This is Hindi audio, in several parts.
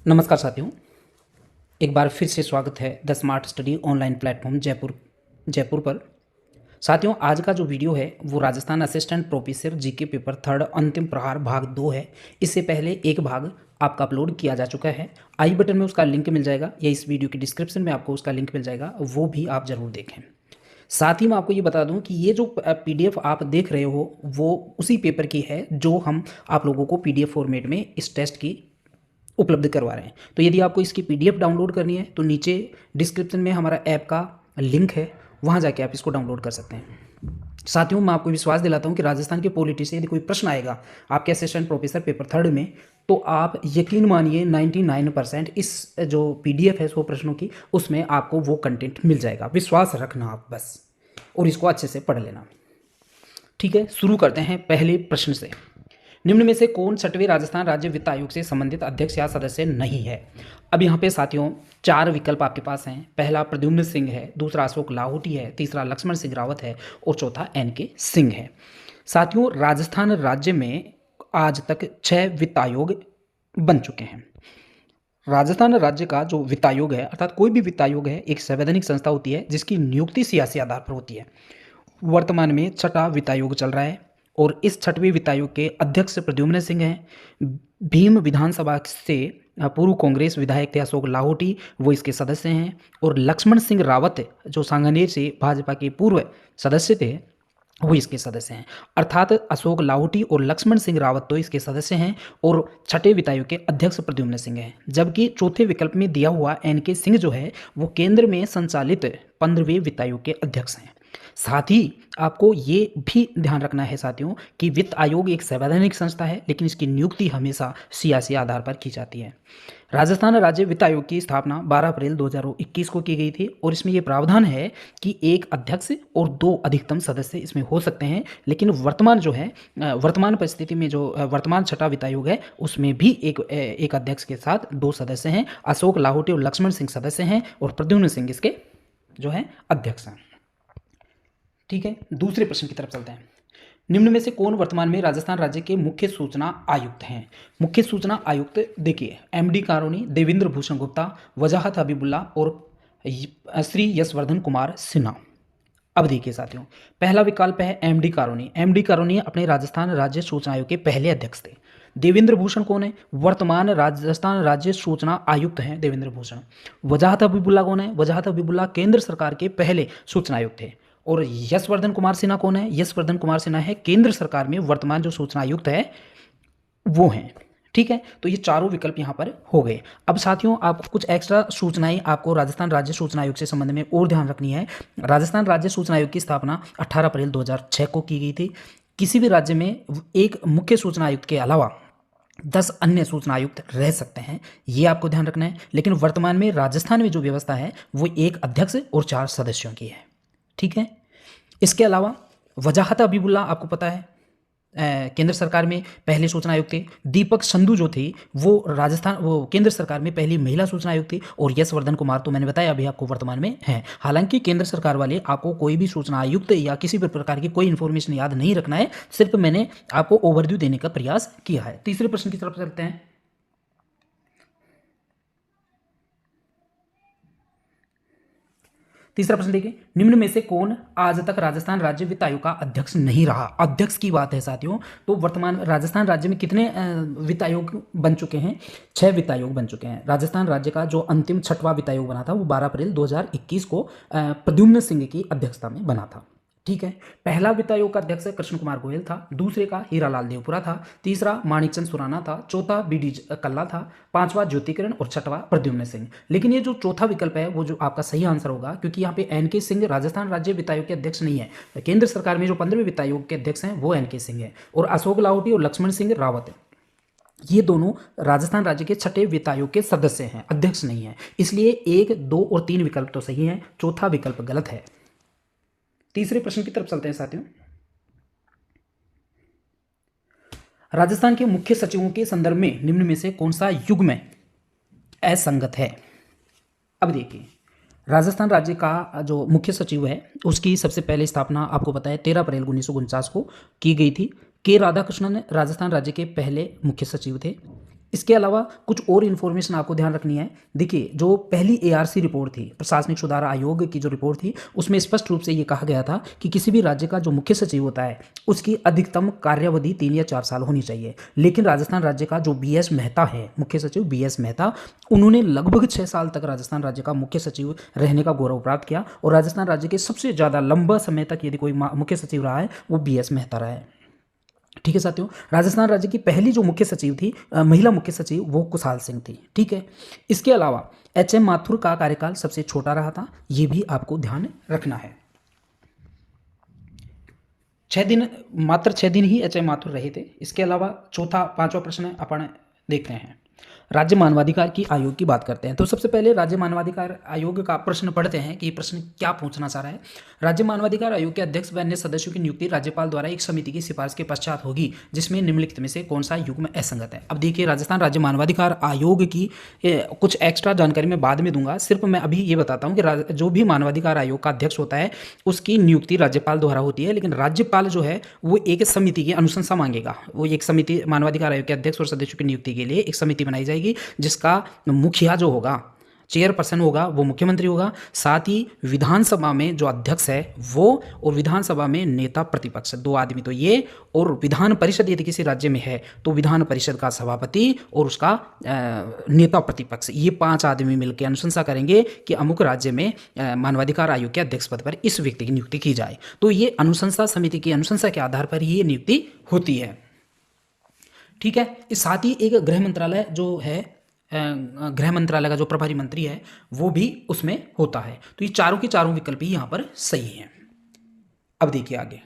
नमस्कार साथियों, एक बार फिर से स्वागत है the smart study online platform Jaipur पर। साथियों, आज का जो वीडियो है वो Rajasthan assistant professor GK paper third अंतिम प्रहार भाग 2 है। इससे पहले एक भाग आपका अपलोड किया जा चुका है। आई बटन में उसका लिंक मिल जाएगा या इस वीडियो की डिस्क्रिप्शन में आपको उसका लिंक मिल जाएगा, वो भी आप ज़रूर देखें। साथ ही मैं आपको ये बता दूं कि ये जो पीडीएफ आप देख रहे हो वो उसी पेपर की है जो हम आप लोगों को पीडीएफ फॉर्मेट में इस टेस्ट की उपलब्ध करवा रहे हैं। तो यदि आपको इसकी पीडीएफ डाउनलोड करनी है तो नीचे डिस्क्रिप्शन में हमारा ऐप का लिंक है, वहाँ जाके आप इसको डाउनलोड कर सकते हैं। साथियों, मैं आपको विश्वास दिलाता हूँ कि राजस्थान के पॉलिटी से यदि कोई प्रश्न आएगा आपके असिस्टेंट प्रोफेसर पेपर थर्ड में, तो आप यकीन मानिए 99% इस जो पीडीएफ है 100 प्रश्नों की, उसमें आपको वो कंटेंट मिल जाएगा। विश्वास रखना आप बस, और इसको अच्छे से पढ़ लेना। ठीक है, शुरू करते हैं पहले प्रश्न से। निम्न में से कौन छठवें राजस्थान राज्य वित्त आयोग से संबंधित अध्यक्ष या सदस्य नहीं है? अब यहाँ पे साथियों 4 विकल्प आपके पास हैं। पहला प्रद्युम्न सिंह है, दूसरा अशोक लाहौटी है, तीसरा लक्ष्मण सिंह रावत है और चौथा एनके सिंह है। साथियों, राजस्थान राज्य में आज तक 6 वित्त आयोग बन चुके हैं। राजस्थान राज्य का जो वित्त आयोग है, अर्थात कोई भी वित्त आयोग है, एक संवैधानिक संस्था होती है जिसकी नियुक्ति सियासी आधार पर होती है। वर्तमान में 6ठा वित्त आयोग चल रहा है और इस 6वें वित्त आयोग के अध्यक्ष प्रद्युम्न सिंह हैं। भीम विधानसभा से पूर्व कांग्रेस विधायक थे अशोक लाहौटी, वो इसके सदस्य हैं। और लक्ष्मण सिंह रावत जो सांगानेर से भाजपा के पूर्व सदस्य थे, वो इसके सदस्य हैं। अर्थात अशोक लाहौटी और लक्ष्मण सिंह रावत तो इसके सदस्य हैं और 6ठे वित्त आयोग के अध्यक्ष प्रद्युम्न सिंह हैं। जबकि चौथे विकल्प में दिया हुआ एनके सिंह जो है वो केंद्र में संचालित 15वें वित्त आयोग के अध्यक्ष हैं। साथ ही आपको ये भी ध्यान रखना है साथियों कि वित्त आयोग एक संवैधानिक संस्था है, लेकिन इसकी नियुक्ति हमेशा सियासी आधार पर की जाती है। राजस्थान राज्य वित्त आयोग की स्थापना 12 अप्रैल 2021 को की गई थी और इसमें यह प्रावधान है कि एक अध्यक्ष और 2 अधिकतम सदस्य इसमें हो सकते हैं। लेकिन वर्तमान जो है, वर्तमान परिस्थिति में जो वर्तमान 6ठा वित्त आयोग है उसमें भी एक अध्यक्ष के साथ 2 सदस्य हैं। अशोक लाहौटी और लक्ष्मण सिंह सदस्य हैं और प्रद्युम्न सिंह इसके जो है अध्यक्ष हैं। ठीक है, दूसरे प्रश्न की तरफ चलते हैं। निम्न में से कौन वर्तमान में राजस्थान राज्य के मुख्य सूचना आयुक्त हैं? मुख्य सूचना आयुक्त देखिए, एमडी कारोनी, देवेंद्र भूषण गुप्ता, वजाहत हबीबुल्ला और श्री यशवर्धन कुमार सिन्हा। अब देखिए साथियों, पहला विकल्प है एमडी कारोनी। एमडी कारोनी अपने राजस्थान राज्य सूचना आयोग के पहले अध्यक्ष थे। देवेंद्र भूषण कौन है? वर्तमान राजस्थान राज्य सूचना आयुक्त हैं देवेंद्र भूषण। वजाहत हबीबुल्ला कौन है? वजाहत हबीबुल्ला केंद्र सरकार के पहले सूचना आयुक्त थे। और यशवर्धन कुमार सिन्हा कौन है? यशवर्धन कुमार सिन्हा है केंद्र सरकार में वर्तमान जो सूचना आयुक्त है वो हैं। ठीक है, तो ये चारों विकल्प यहाँ पर हो गए। अब साथियों, आपको कुछ एक्स्ट्रा सूचनाएं आपको राजस्थान राज्य सूचना आयोग से संबंध में और ध्यान रखनी है। राजस्थान राज्य सूचना आयोग की स्थापना 18 अप्रैल 2006 को की गई थी। किसी भी राज्य में एक मुख्य सूचना आयुक्त के अलावा 10 अन्य सूचना आयुक्त रह सकते हैं, ये आपको ध्यान रखना है। लेकिन वर्तमान में राजस्थान में जो व्यवस्था है वो एक अध्यक्ष और 4 सदस्यों की है। ठीक है, इसके अलावा वजाहत हबीबुल्ला आपको पता है केंद्र सरकार में पहले सूचना आयुक्त थे। दीपक संधू जो थी वो केंद्र सरकार में पहली महिला सूचना आयुक्त थी। और यशवर्धन कुमार तो मैंने बताया अभी आपको वर्तमान में हैं। हालांकि केंद्र सरकार वाले आपको कोई भी सूचना आयुक्त या किसी भी प्रकार की कोई इन्फॉर्मेशन याद नहीं रखना है, सिर्फ मैंने आपको ओवरव्यू देने का प्रयास किया है। तीसरे प्रश्न की तरफ चलते हैं। तीसरा प्रश्न देखिए, निम्न में से कौन आज तक राजस्थान राज्य वित्त आयोग का अध्यक्ष नहीं रहा? अध्यक्ष की बात है साथियों, तो वर्तमान राजस्थान राज्य में कितने वित्त आयोग बन चुके हैं? 6 वित्त आयोग बन चुके हैं। राजस्थान राज्य का जो अंतिम 6वां वित्त आयोग बना था वो 12 अप्रैल 2021 को प्रद्युम्न सिंह की अध्यक्षता में बना था। ठीक है, पहला वित्त आयोग का अध्यक्ष कृष्ण कुमार गोयल था, दूसरे का हीरालाल देवपुरा था, तीसरा माणिकचंद सुराना था, चौथा बीडी कल्ला था, 5वां ज्योतिकिरण और 6वां प्रद्युम्न सिंह। लेकिन ये जो चौथा विकल्प है वो जो आपका सही आंसर होगा, क्योंकि यहाँ पे एनके सिंह राजस्थान राज्य वित्त आयोग के अध्यक्ष नहीं है। केंद्र सरकार में जो 15वें वित्त आयोग के अध्यक्ष हैं वो एनके सिंह है। और अशोक लाहौटी और लक्ष्मण सिंह रावत ये दोनों राजस्थान राज्य के 6ठे वित्त आयोग के सदस्य हैं, अध्यक्ष नहीं है। इसलिए 1, 2 और 3 विकल्प तो सही है, चौथा विकल्प गलत है। तीसरे प्रश्न की तरफ चलते हैं साथियों। राजस्थान के मुख्य सचिवों के संदर्भ में निम्न में से कौन सा युग्म असंगत है? अब देखिए, राजस्थान राज्य का जो मुख्य सचिव है उसकी सबसे पहले स्थापना आपको पता है 13 अप्रैल 1949 को की गई थी। के राधाकृष्णन राजस्थान राज्य के पहले मुख्य सचिव थे। इसके अलावा कुछ और इन्फॉर्मेशन आपको ध्यान रखनी है। देखिए, जो पहली एआरसी रिपोर्ट थी, प्रशासनिक सुधार आयोग की जो रिपोर्ट थी, उसमें स्पष्ट रूप से ये कहा गया था कि किसी भी राज्य का जो मुख्य सचिव होता है उसकी अधिकतम कार्यावधि 3 या 4 साल होनी चाहिए। लेकिन राजस्थान राज्य का जो बीएस मेहता है, मुख्य सचिव बीएस मेहता, उन्होंने लगभग 6 साल तक राजस्थान राज्य का मुख्य सचिव रहने का गौरव प्राप्त किया और राजस्थान राज्य के सबसे ज़्यादा लंबा समय तक यदि कोई मुख्य सचिव रहा है वो बीएस मेहता रहा है। ठीक है साथियों, राजस्थान राज्य की पहली जो मुख्य सचिव थी, महिला मुख्य सचिव, वो कुशाल सिंह थी। ठीक है, इसके अलावा एचएम माथुर का कार्यकाल सबसे छोटा रहा था, ये भी आपको ध्यान रखना है। 6 दिन, मात्र 6 दिन ही एचएम माथुर रहे थे। इसके अलावा चौथा, पांचवा प्रश्न अपन देखते हैं। राज्य मानवाधिकार की आयोग की बात करते हैं। तो सबसे पहले राज्य मानवाधिकार आयोग का प्रश्न पढ़ते हैं कि ये प्रश्न क्या पूछना चाह रहा है। राज्य मानवाधिकार आयोग के अध्यक्ष व अन्य सदस्यों की नियुक्ति राज्यपाल द्वारा एक समिति की सिफारिश के पश्चात होगी जिसमें निम्नलिखित में से कौन सा युग्म असंगत है। अब देखिए, राजस्थान राज्य मानवाधिकार आयोग की कुछ एक्स्ट्रा जानकारी मैं बाद में दूंगा, सिर्फ मैं अभी ये बताता हूँ कि जो भी मानवाधिकार आयोग का अध्यक्ष होता है उसकी नियुक्ति राज्यपाल द्वारा होती है, लेकिन राज्यपाल जो है वो एक समिति की अनुशंसा मांगेगा। वो एक समिति, मानवाधिकार आयोग के अध्यक्ष और सदस्यों की नियुक्ति के लिए एक समिति बनाई जाएगी जिसका मुखिया जो होगा, चेयरपर्सन होगा, वो मुख्यमंत्री होगा। साथ ही विधानसभा में जो अध्यक्ष है वो, और विधानसभा में नेता प्रतिपक्ष, 2 आदमी तो ये, और विधान परिषद यदि किसी राज्य में है तो विधान परिषद का सभापति और उसका नेता प्रतिपक्ष, ये 5 आदमी मिलकर अनुशंसा करेंगे कि अमुक राज्य में मानवाधिकार आयोग के अध्यक्ष पद पर इस व्यक्ति की नियुक्ति की जाए। तो ये अनुशंसा समिति की अनुशंसा के आधार पर ही ये नियुक्ति होती है। ठीक है, इस साथ ही एक गृह मंत्रालय जो है, गृह मंत्रालय का जो प्रभारी मंत्री है वो भी उसमें होता है। तो ये चारों के चारों विकल्प ही यहां पर सही हैं। अब देखिए आगे,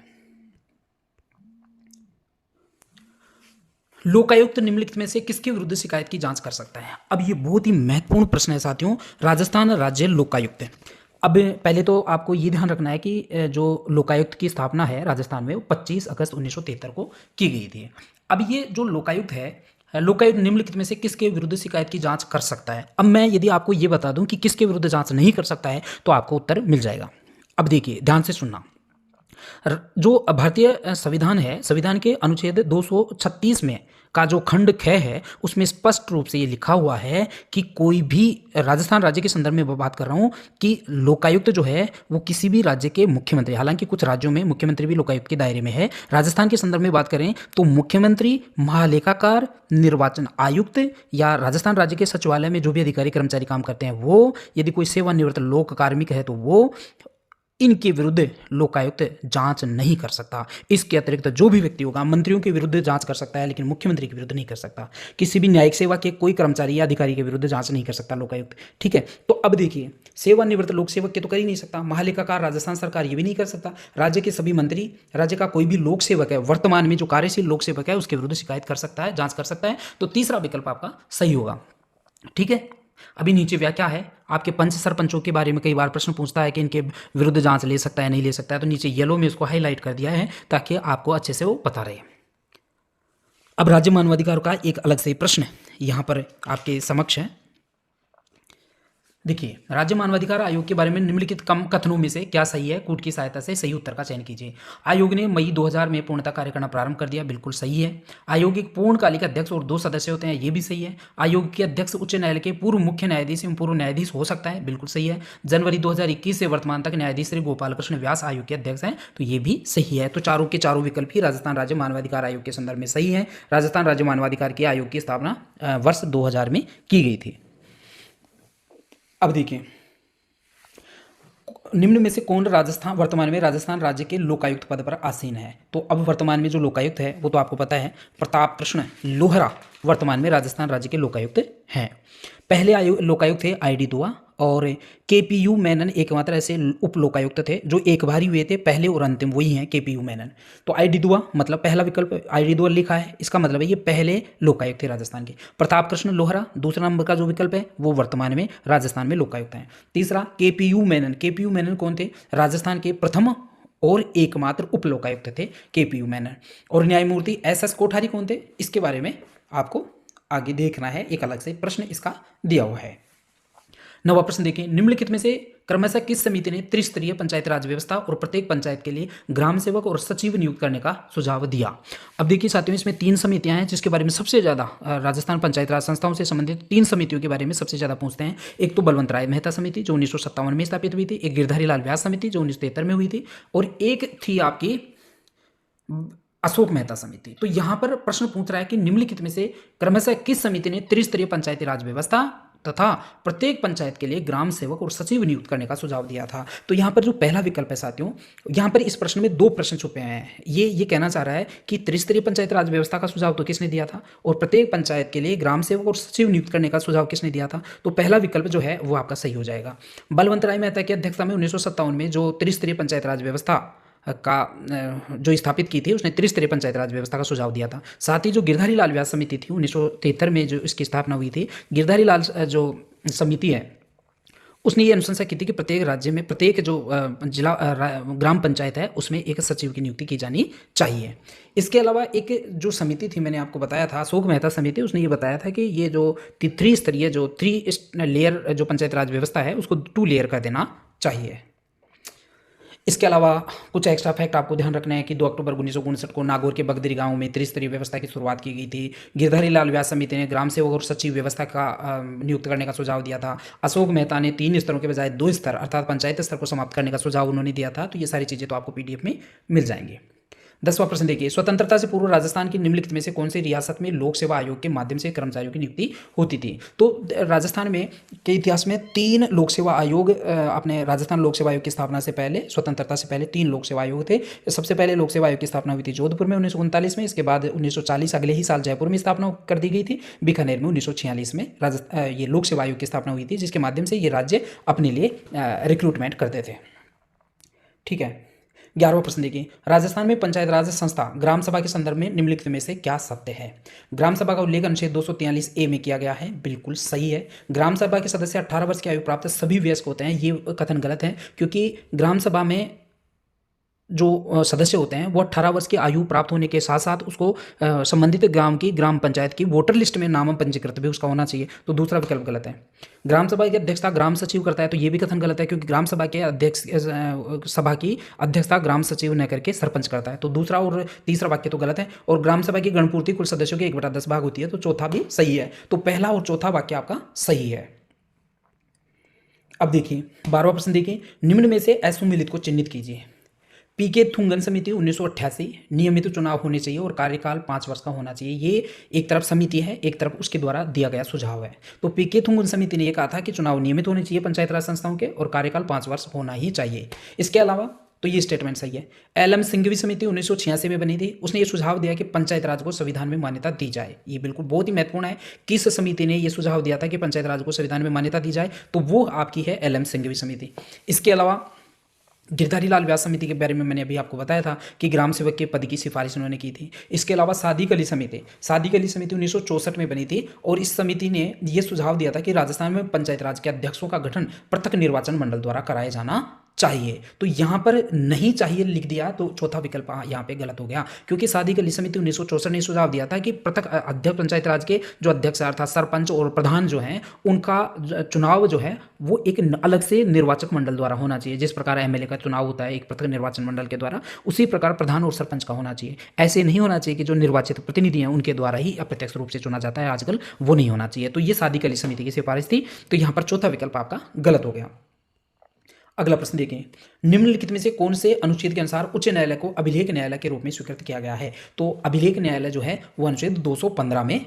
लोकायुक्त निम्नलिखित में से किसके विरुद्ध शिकायत की जांच कर सकता है। अब ये बहुत ही महत्वपूर्ण प्रश्न है साथियों। राजस्थान राज्य लोकायुक्त, अब पहले तो आपको ये ध्यान रखना है कि जो लोकायुक्त की स्थापना है राजस्थान में वो 25 अगस्त 1973 को की गई थी। अब ये जो लोकायुक्त है, लोकायुक्त निम्नलिखित में से किसके विरुद्ध शिकायत की जांच कर सकता है। अब मैं यदि आपको ये बता दूं कि किसके विरुद्ध जांच नहीं कर सकता है तो आपको उत्तर मिल जाएगा। अब देखिए, ध्यान से सुनना। जो भारतीय संविधान है, संविधान के अनुच्छेद 236 में का जो खंड ख है उसमें स्पष्ट रूप से ये लिखा हुआ है कि कोई भी, राजस्थान राज्य के संदर्भ में बात कर रहा हूँ, कि लोकायुक्त जो है वो किसी भी राज्य के मुख्यमंत्री, हालांकि कुछ राज्यों में मुख्यमंत्री भी लोकायुक्त के दायरे में है, राजस्थान के संदर्भ में बात करें तो मुख्यमंत्री, महालेखाकार, निर्वाचन आयुक्त या राजस्थान राज्य के सचिवालय में जो भी अधिकारी कर्मचारी काम करते हैं वो, यदि कोई सेवानिवृत्त लोक कार्मिक है तो वो, इनके विरुद्ध लोकायुक्त जांच नहीं कर सकता। इसके अतिरिक्त जो भी व्यक्ति होगा, मंत्रियों के विरुद्ध जांच कर सकता है लेकिन मुख्यमंत्री के विरुद्ध नहीं कर सकता। किसी भी न्यायिक सेवा के कोई कर्मचारी या अधिकारी के विरुद्ध जांच नहीं कर सकता लोकायुक्त। ठीक है, तो अब देखिए, सेवानिवृत्त लोक सेवक के तो कर ही नहीं सकता, महालेखाकार राजस्थान सरकार ये भी नहीं कर सकता, राज्य के सभी मंत्री, राज्य का कोई भी लोक सेवक है, वर्तमान में जो कार्यशील लोक सेवक है उसके विरुद्ध शिकायत कर सकता है, जांच कर सकता है। तो तीसरा विकल्प आपका सही होगा। ठीक है, अभी नीचे व्याख्या है। आपके पंच सरपंचों के बारे में कई बार प्रश्न पूछता है कि इनके विरुद्ध जांच ले सकता है नहीं ले सकता है, तो नीचे येलो में उसको हाईलाइट कर दिया है ताकि आपको अच्छे से वो पता रहे। अब राज्य मानवाधिकार का एक अलग से प्रश्न यहां पर आपके समक्ष है। देखिए, राज्य मानवाधिकार आयोग के बारे में निम्नलिखित कम कथनों में से क्या सही है, कूट की सहायता से सही उत्तर का चयन कीजिए। आयोग ने मई 2000 में पूर्णतः कार्य करना प्रारंभ कर दिया, बिल्कुल सही है। आयोग एक पूर्णकालिक अध्यक्ष और 2 सदस्य होते हैं, ये भी सही है। आयोग के अध्यक्ष उच्च न्यायालय के पूर्व मुख्य न्यायाधीश एवं पूर्व न्यायाधीश हो सकता है, बिल्कुल सही है। जनवरी 2021 से वर्तमान तक न्यायाधीश श्री गोपाल कृष्ण व्यास आयोग के अध्यक्ष हैं, तो ये भी सही है। तो चारों के चारों विकल्प ही राजस्थान राज्य मानवाधिकार आयोग के संदर्भ में सही है। राजस्थान राज्य मानवाधिकार के आयोग की स्थापना वर्ष 2000 में की गई थी। अब देखिए, निम्न में से कौन वर्तमान में राजस्थान राज्य के लोकायुक्त पद पर आसीन है। तो अब वर्तमान में जो लोकायुक्त है वो तो आपको पता है, प्रताप कृष्ण लोहरा वर्तमान में राजस्थान राज्य के लोकायुक्त हैं। पहले लोकायुक्त थे आई डी दुआ और केपीयू मेनन एकमात्र ऐसे उप लोकायुक्त थे जो एक बार ही हुए थे, पहले और अंतिम वही हैं केपीयू मेनन। तो आई डी दुआ मतलब पहला विकल्प आई डी दुआ लिखा है, इसका मतलब है ये पहले लोकायुक्त थे राजस्थान के। प्रताप कृष्ण लोहरा दूसरा नंबर का जो विकल्प है वो वर्तमान में राजस्थान में लोकायुक्त हैं। तीसरा केपीयू मेनन, केपीयू मेनन कौन थे, राजस्थान के प्रथम और एकमात्र उप लोकायुक्त थे केपीयू मेनन। और न्यायमूर्ति एस कोठारी कौन थे, इसके बारे में आपको आगे देखना है, एक अलग से प्रश्न इसका दिया हुआ है। 9वां प्रश्न देखिए, निम्नलिखित में से क्रमशः किस समिति ने त्रिस्तरीय पंचायत राज व्यवस्था और प्रत्येक पंचायत के लिए ग्राम सेवक और सचिव नियुक्त करने का सुझाव दिया। अब देखिए साथियों, इसमें 3 समितियां हैं जिसके बारे में सबसे ज़्यादा राजस्थान पंचायत राज संस्थाओं से संबंधित 3 समितियों के बारे में सबसे ज़्यादा पूछते हैं। एक तो बलवंत राय मेहता समिति जो 1957 में स्थापित हुई थी, एक गिरधारी लाल व्यास समिति जो 1973 में हुई थी, और एक थी आपकी अशोक मेहता समिति। तो यहां पर प्रश्न पूछ रहा है कि निम्नलिखित में से क्रमशः किस समिति ने त्रिस्तरीय पंचायती राज व्यवस्था तथा प्रत्येक पंचायत के लिए ग्राम सेवक और सचिव नियुक्त करने का सुझाव दिया था। तो यहां पर जो पहला विकल्प है साथियों, यहां पर इस प्रश्न में 2 प्रश्न छुपे हैं। ये कहना चाह रहा है कि त्रिस्तरीय पंचायत राज व्यवस्था का सुझाव तो किसने दिया था और प्रत्येक पंचायत के लिए ग्राम सेवक और सचिव नियुक्त करने का सुझाव किसने दिया था। तो पहला विकल्प जो है वो आपका सही हो जाएगा। बलवंत राय मेहता की अध्यक्षता में 1957 में जो त्रिस्तरीय पंचायत राज व्यवस्था का जो स्थापित की थी, उसने त्रिस्तरीय पंचायत राज व्यवस्था का सुझाव दिया था। साथ ही जो गिरधारी लाल व्यास समिति थी 1973 में जो इसकी स्थापना हुई थी, गिरधारी लाल जो समिति है उसने ये अनुशंसा की थी कि प्रत्येक राज्य में प्रत्येक जो जिला ग्राम पंचायत है उसमें एक सचिव की नियुक्ति की जानी चाहिए। इसके अलावा एक जो समिति थी मैंने आपको बताया था, अशोक मेहता समिति, उसने ये बताया था कि ये जो त्रिस्तरीय जो 3 लेयर जो पंचायत राज व्यवस्था है उसको 2 लेयर कर देना चाहिए। इसके अलावा कुछ एक्स्ट्रा फैक्ट आपको ध्यान रखना है कि 2 अक्टूबर 1959 को नागौर के बगदरी गांव में त्रिस्तरीय व्यवस्था की शुरुआत की गई थी। गिरधारी लाल व्यास समिति ने ग्राम सेवक और सचिव व्यवस्था का नियुक्त करने का सुझाव दिया था। अशोक मेहता ने 3 स्तरों के बजाय 2 स्तर अर्थात पंचायत स्तर को समाप्त करने का सुझाव उन्होंने दिया था। तो ये सारी चीज़ें तो आपको PDF में मिल जाएंगी। 10वां प्रश्न देखिए, स्वतंत्रता से पूर्व राजस्थान की निम्नलिखित में से कौन सी रियासत में लोक सेवा आयोग के माध्यम से कर्मचारियों की नियुक्ति होती थी। तो राजस्थान में के इतिहास में 3 लोक सेवा आयोग, अपने राजस्थान लोक सेवा आयोग की स्थापना से पहले, स्वतंत्रता से पहले 3 लोक सेवा आयोग थे। सबसे पहले लोक सेवा आयोग की स्थापना हुई थी जोधपुर में 1939 में। इसके बाद 1940 अगले ही साल जयपुर में स्थापना कर दी गई थी। बीकानेर में 1946 में ये लोक सेवा आयोग की स्थापना हुई थी, जिसके माध्यम से ये राज्य अपने लिए रिक्रूटमेंट करते थे। ठीक है। 11वां प्रश्न देखिए, राजस्थान में पंचायत राज संस्था ग्राम सभा के संदर्भ में निम्नलिखित में से क्या सत्य है। ग्राम सभा का उल्लेख अनुच्छेद 243A में किया गया है, बिल्कुल सही है। ग्राम सभा के सदस्य 18 वर्ष की आयु प्राप्त सभी वयस्क होते हैं, ये कथन गलत है, क्योंकि ग्राम सभा में जो सदस्य होते हैं वो 18 वर्ष की आयु प्राप्त होने के साथ साथ उसको संबंधित ग्राम की ग्राम पंचायत की वोटर लिस्ट में नाम पंजीकृत भी उसका होना चाहिए। तो दूसरा विकल्प गलत है। ग्राम सभा की अध्यक्षता ग्राम सचिव करता है, तो ये भी कथन गलत है, क्योंकि ग्राम सभा के अध्यक्ष सभा की अध्यक्षता ग्राम सचिव न करके सरपंच करता है। तो दूसरा और तीसरा वाक्य तो गलत है। और ग्राम सभा की गणपूर्ति कुल सदस्यों के 1/10 भाग होती है, तो चौथा भी सही है। तो पहला और चौथा वाक्य आपका सही है। अब देखिए 12वां प्रश्न देखिए, निम्न में से असुमिलित को चिन्हित कीजिए। पीके थुंगन समिति 1988, नियमित चुनाव होने चाहिए और कार्यकाल 5 वर्ष का होना चाहिए। ये एक तरफ समिति है, एक तरफ उसके द्वारा दिया गया सुझाव है। तो पीके थुंगन समिति ने यह कहा था कि चुनाव नियमित होने चाहिए पंचायत राज संस्थाओं के और कार्यकाल 5 वर्ष होना ही चाहिए। इसके अलावा तो ये स्टेटमेंट सही है। LM सिंघवी समिति 1986 में बनी थी, उसने ये सुझाव दिया कि पंचायत राज को संविधान में मान्यता दी जाए। ये बिल्कुल बहुत ही महत्वपूर्ण है। किस समिति ने ये सुझाव दिया था कि पंचायत राज को संविधान में मान्यता दी जाए, तो वो आपकी है LM सिंघवी समिति। इसके अलावा गिरधारी लाल व्यास समिति के बारे में मैंने अभी आपको बताया था कि ग्राम सेवक के पद की सिफारिश उन्होंने की थी। इसके अलावा सादिक अली समिति 1964 में बनी थी और इस समिति ने यह सुझाव दिया था कि राजस्थान में पंचायत राज के अध्यक्षों का गठन पृथक निर्वाचन मंडल द्वारा कराया जाना चाहिए। तो यहाँ पर नहीं चाहिए लिख दिया, तो चौथा विकल्प यहाँ पे गलत हो गया, क्योंकि सादिक अली समिति 1964 ने सुझाव दिया था कि पृथक अध्यक्ष पंचायत राज के जो अध्यक्ष अर्थात सरपंच और प्रधान जो हैं उनका चुनाव जो है वो एक अलग से निर्वाचक मंडल द्वारा होना चाहिए। जिस प्रकार MLA का चुनाव होता है एक पृथक निर्वाचन मंडल के द्वारा, उसी प्रकार प्रधान और सरपंच का होना चाहिए। ऐसे नहीं होना चाहिए कि जो निर्वाचित प्रतिनिधि हैं उनके द्वारा ही अप्रत्यक्ष रूप से चुना जाता है आजकल, वो नहीं होना चाहिए। तो ये सादिक अली समिति की सिफारिश थी, तो यहाँ पर चौथा विकल्प आपका गलत हो गया। अगला प्रश्न देखें, निम्नलिखित में से कौन से अनुच्छेद के अनुसार उच्च न्यायालय को अभिलेख न्यायालय के रूप में स्वीकृत किया गया है। तो अभिलेख न्यायालय जो है वो अनुच्छेद 215 में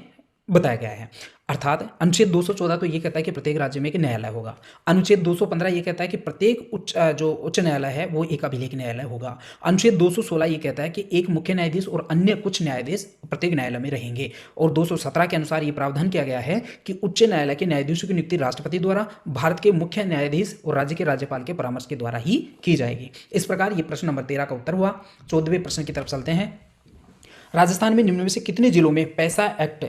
बताया गया है। अर्थात अनुच्छेद 214 तो ये कहता है कि प्रत्येक राज्य में एक न्यायालय होगा। अनुच्छेद 215 ये कहता है कि प्रत्येक उच्च न्यायालय है वो एक अभिलेख न्यायालय होगा। अनुच्छेद 216 ये कहता है कि एक मुख्य न्यायाधीश और अन्य कुछ न्यायाधीश प्रत्येक न्यायालय में रहेंगे। और 217 के अनुसार ये प्रावधान किया गया है कि उच्च न्यायालय के न्यायाधीशों की नियुक्ति राष्ट्रपति द्वारा, भारत के मुख्य न्यायाधीश और राज्य के राज्यपाल के परामर्श के द्वारा ही की जाएगी। इस प्रकार ये प्रश्न नंबर 13 का उत्तर हुआ। 14वें प्रश्न की तरफ चलते हैं। राजस्थान में निम्न में से कितने जिलों में PESA act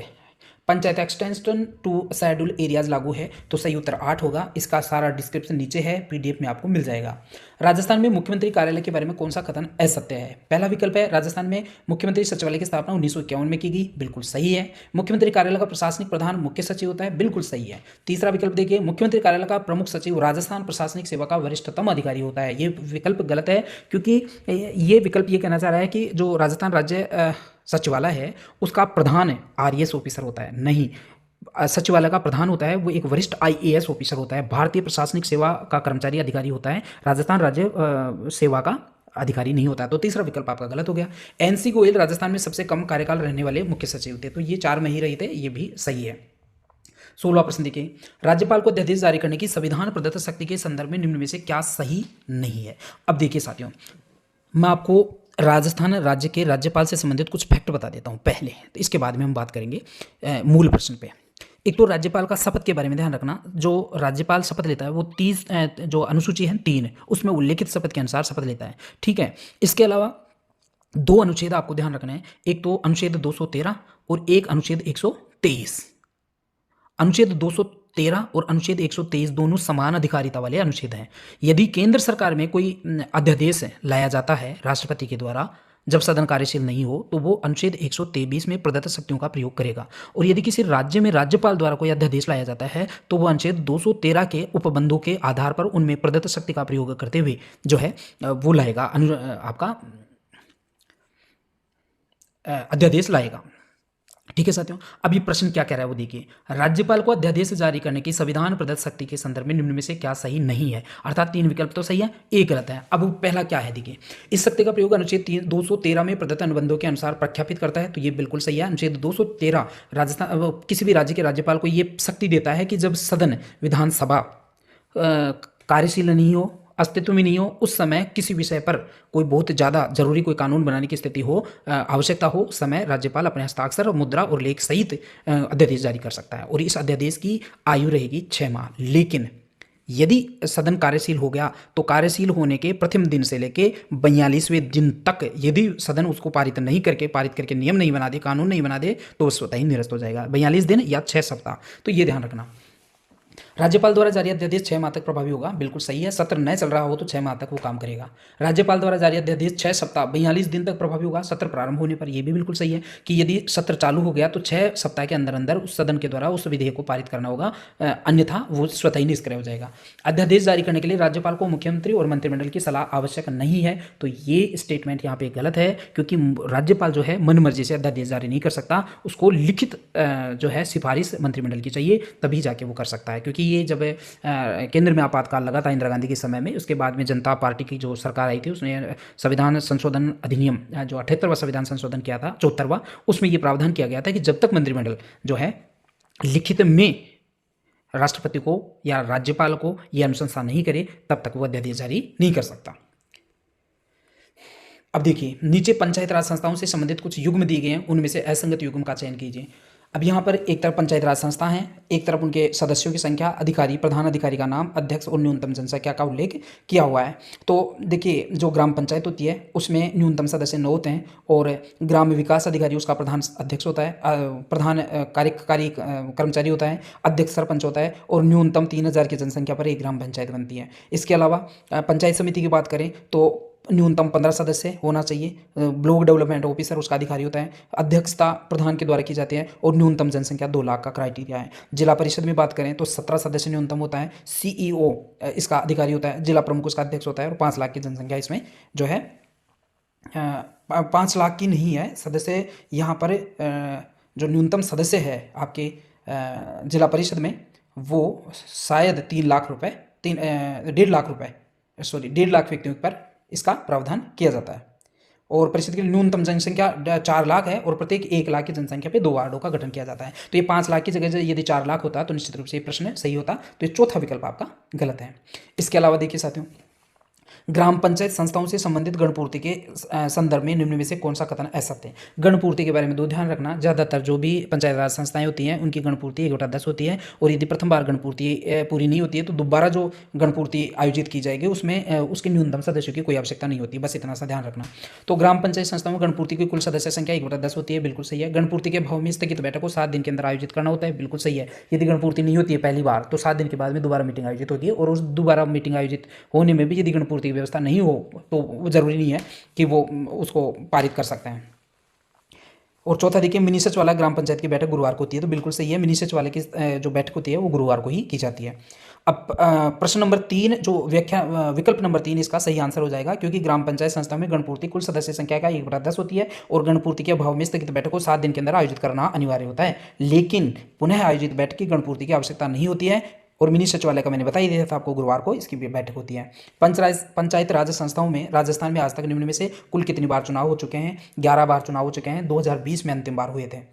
panchayat extension to schedule areas लागू है, तो सही उत्तर 8 होगा। इसका सारा डिस्क्रिप्शन नीचे है, पीडीएफ में आपको मिल जाएगा। राजस्थान में मुख्यमंत्री कार्यालय के बारे में कौन सा कथन असत्य है? पहला विकल्प है राजस्थान में मुख्यमंत्री सचिवालय की स्थापना 1951 में की गई, बिल्कुल सही है। मुख्यमंत्री कार्यालय का प्रशासनिक प्रधान मुख्य सचिव होता है, बिल्कुल सही है। तीसरा विकल्प देखिए, मुख्यमंत्री कार्यालय का प्रमुख सचिव राजस्थान प्रशासनिक सेवा का वरिष्ठतम अधिकारी होता है, ये विकल्प गलत है, क्योंकि ये विकल्प ये कहना चाह रहा है कि जो राजस्थान राज्य सचिवालय है उसका प्रधान आरएएस ऑफिसर होता है, नहीं। सचिवालय का प्रधान होता है वो एक वरिष्ठ आईएएस ऑफिसर होता है, भारतीय प्रशासनिक सेवा का कर्मचारी अधिकारी होता है, राजस्थान राज्य सेवा का अधिकारी नहीं होता है। तो तीसरा विकल्प आपका गलत हो गया। एनसी गोयल राजस्थान में सबसे कम कार्यकाल रहने वाले मुख्य सचिव थे, तो ये 4 में ही रहे थे, ये भी सही है। 16वां प्रश्न देखिए, राज्यपाल को अध्यादेश जारी करने की संविधान प्रदत्त शक्ति के संदर्भ में निम्न में से क्या सही नहीं है? अब देखिए साथियों, मैं आपको राजस्थान राज्य के राज्यपाल से संबंधित कुछ फैक्ट बता देता हूं पहले, तो इसके बाद में हम बात करेंगे मूल प्रश्न पे। एक तो राज्यपाल का शपथ के बारे में ध्यान रखना, जो राज्यपाल शपथ लेता है वो 30 जो अनुसूची है 3 उसमें उल्लेखित शपथ के अनुसार शपथ लेता है, ठीक है। इसके अलावा 2 अनुच्छेद आपको ध्यान रखना है, एक तो अनुच्छेद 213 और एक अनुच्छेद 123। अनुच्छेद 213 और अनुच्छेद 123 दोनों समान अधिकारिता वाले अनुच्छेद हैं। यदि केंद्र सरकार में कोई अध्यादेश लाया जाता है राष्ट्रपति के द्वारा जब सदन कार्यशील नहीं हो, तो वो अनुच्छेद 123 में प्रदत्त शक्तियों का प्रयोग करेगा। और यदि किसी राज्य में राज्यपाल द्वारा कोई अध्यादेश लाया जाता है तो वो अनुच्छेद 213 के उपबंधों के आधार पर उनमें प्रदत्त शक्ति का प्रयोग करते हुए जो है वो लाएगा, आपका अध्यादेश लाएगा, ठीक है साथियों। अब ये प्रश्न क्या कह रहा है वो देखिए, राज्यपाल को अध्यादेश जारी करने की संविधान प्रदत्त शक्ति के संदर्भ में निम्न में से क्या सही नहीं है? अर्थात 3 विकल्प तो सही है, एक गलत है। अब पहला क्या है देखिए, इस शक्ति का प्रयोग अनुच्छेद 213 में प्रदत्त अनुबंधों के अनुसार प्रख्यापित करता है, तो ये बिल्कुल सही है। अनुच्छेद 213 राजस्थान किसी भी राज्य के राज्यपाल को ये शक्ति देता है कि जब सदन विधानसभा कार्यशील नहीं हो, अस्तित्व में नहीं हो, उस समय किसी विषय पर कोई बहुत ज़्यादा जरूरी कोई कानून बनाने की स्थिति हो, आवश्यकता हो, उस समय राज्यपाल अपने हस्ताक्षर, मुद्रा और लेख सहित अध्यादेश जारी कर सकता है। और इस अध्यादेश की आयु रहेगी 6 माह। लेकिन यदि सदन कार्यशील हो गया तो कार्यशील होने के प्रथम दिन से लेके 42वें दिन तक यदि सदन उसको पारित करके नियम नहीं बना दे, कानून नहीं बना दे, तो वो स्वतः ही निरस्त हो जाएगा। 42 दिन या 6 सप्ताह, तो ये ध्यान रखना। राज्यपाल द्वारा जारी अध्यादेश 6 माह तक प्रभावी होगा, बिल्कुल सही है। सत्र न चल रहा हो तो 6 माह तक वो काम करेगा। राज्यपाल द्वारा जारी अध्यादेश 6 सप्ताह 42 दिन तक प्रभावी होगा सत्र प्रारंभ होने पर, यह भी बिल्कुल सही है कि यदि सत्र चालू हो गया तो 6 सप्ताह के अंदर अंदर उस सदन के द्वारा उस विधेयक को पारित करना होगा, अन्यथा वो स्वतः ही निष्क्रिय हो जाएगा। अध्यादेश जारी करने के लिए राज्यपाल को मुख्यमंत्री और मंत्रिमंडल की सलाह आवश्यक नहीं है, तो ये स्टेटमेंट यहाँ पे गलत है, क्योंकि राज्यपाल जो है मन मर्जी से अध्यादेश जारी नहीं कर सकता, उसको लिखित जो है सिफारिश मंत्रिमंडल की चाहिए, तभी जाके वो कर सकता है। क्योंकि ये जब केंद्र में आपातकाल लगा था इंदिरा गांधी के समय में, उसके बाद में जनता पार्टी की जो सरकार आई थी उसने संविधान संशोधन अधिनियम जो 78वां संविधान संशोधन किया था, 74वां, उसमें ये प्रावधान किया गया था कि जब तक मंत्रिमंडल जो है लिखित में राष्ट्रपति को या राज्यपाल को यह अनुशंसा नहीं करे तब तक वो अध्यादेश जारी नहीं कर सकता। अब देखिए नीचे पंचायत राज संस्थाओं से संबंधित कुछ युग्म दिए गए हैं, उनमें से असंगत युग्म का चयन कीजिए। अब यहाँ पर एक तरफ पंचायत राज संस्था है, एक तरफ उनके सदस्यों की संख्या, अधिकारी, प्रधान अधिकारी का नाम, अध्यक्ष और न्यूनतम जनसंख्या का उल्लेख किया हुआ है। तो देखिए जो ग्राम पंचायत होती है उसमें न्यूनतम सदस्य 9 होते हैं और ग्राम विकास अधिकारी उसका प्रधान अध्यक्ष होता है, प्रधान कार्यकारी कर्मचारी होता है, अध्यक्ष सरपंच होता है और न्यूनतम 3000 की जनसंख्या पर एक ग्राम पंचायत बनती है। इसके अलावा पंचायत समिति की बात करें तो न्यूनतम 15 सदस्य होना चाहिए, ब्लॉक डेवलपमेंट ऑफिसर उसका अधिकारी होता है, अध्यक्षता प्रधान के द्वारा की जाती है और न्यूनतम जनसंख्या 2 लाख का क्राइटेरिया है। जिला परिषद में बात करें तो 17 सदस्य न्यूनतम होता है, सीईओ इसका अधिकारी होता है, जिला प्रमुख उसका अध्यक्ष होता है और 5 लाख की जनसंख्या इसमें जो है 5 लाख की नहीं है सदस्य, यहाँ पर जो न्यूनतम सदस्य है आपके जिला परिषद में वो शायद 3 लाख रुपये 1.5 लाख रुपये 1.5 लाख व्यक्तियों पर इसका प्रावधान किया जाता है। और परिषद की न्यूनतम जनसंख्या 4 लाख है और प्रत्येक 1 लाख की जनसंख्या पे 2 वार्डों का गठन किया जाता है। तो ये 5 लाख की जगह यदि 4 लाख होता तो निश्चित रूप से ये प्रश्न सही होता, तो ये चौथा विकल्प आपका गलत है। इसके अलावा देखिए साथियों, ग्राम पंचायत संस्थाओं से संबंधित गणपूर्ति के संदर्भ में निम्न में से कौन सा कथन असत्य है। गणपूर्ति के बारे में दो ध्यान रखना, ज़्यादातर जो भी पंचायत राज संस्थाएं होती हैं उनकी गणपूर्ति 1/10 होती है, और यदि प्रथम बार गणपूर्ति पूरी नहीं होती है तो दोबारा जो गणपूर्ति आयोजित की जाएगी उसमें उसके न्यूनतम सदस्यों की कोई आवश्यकता नहीं होती, बस इतना सा ध्यान रखना। तो ग्राम पंचायत संस्थाओं में गणपूर्ति की कुल सदस्य संख्या 1/10 होती है, बिल्कुल सही है। गणपूर्ति के भाव में स्थगित बैठक को 7 दिन के अंदर आयोजित करना होता है, बिल्कुल सही है। यदि गणपूर्ति नहीं होती है पहली बार तो 7 दिन के बाद में दोबारा मीटिंग आयोजित होती है, और उस दोबारा मीटिंग आयोजित होने में भी यदि गणपूर्ति की व्यवस्था नहीं हो तो वो जरूरी नहीं है कि वो उसको पारित कर सकते हैं। और चौथा देखिए, मिनी सचिवालय ग्राम पंचायत की बैठक गुरुवार को होती है, तो बिल्कुल सही है, मिनी सचिवालय की जो बैठक होती है वो गुरुवार को ही की जाती है। अब प्रश्न नंबर 3 जो विकल्प नंबर 3 इसका सही आंसर हो जाएगा, क्योंकि ग्राम पंचायत संस्था में गणपूर्ति कुल सदस्य संख्या का 1/10 होती है, और गणपूर्ति के अभाव में स्थगित बैठक को 7 दिन के अंदर आयोजित करना अनिवार्य होता है। लेकिन पुनः आयोजित बैठक की गणपूर्ति की आवश्यकता नहीं होती है, और मिनी सचिवालय का मैंने बता ही दिया था आपको, गुरुवार को इसकी भी बैठक होती है। पंचायत राज संस्थाओं में राजस्थान में आज तक निम्न में से कुल कितनी बार चुनाव हो चुके हैं। 11 बार चुनाव हो चुके हैं, 2020 में अंतिम बार हुए थे।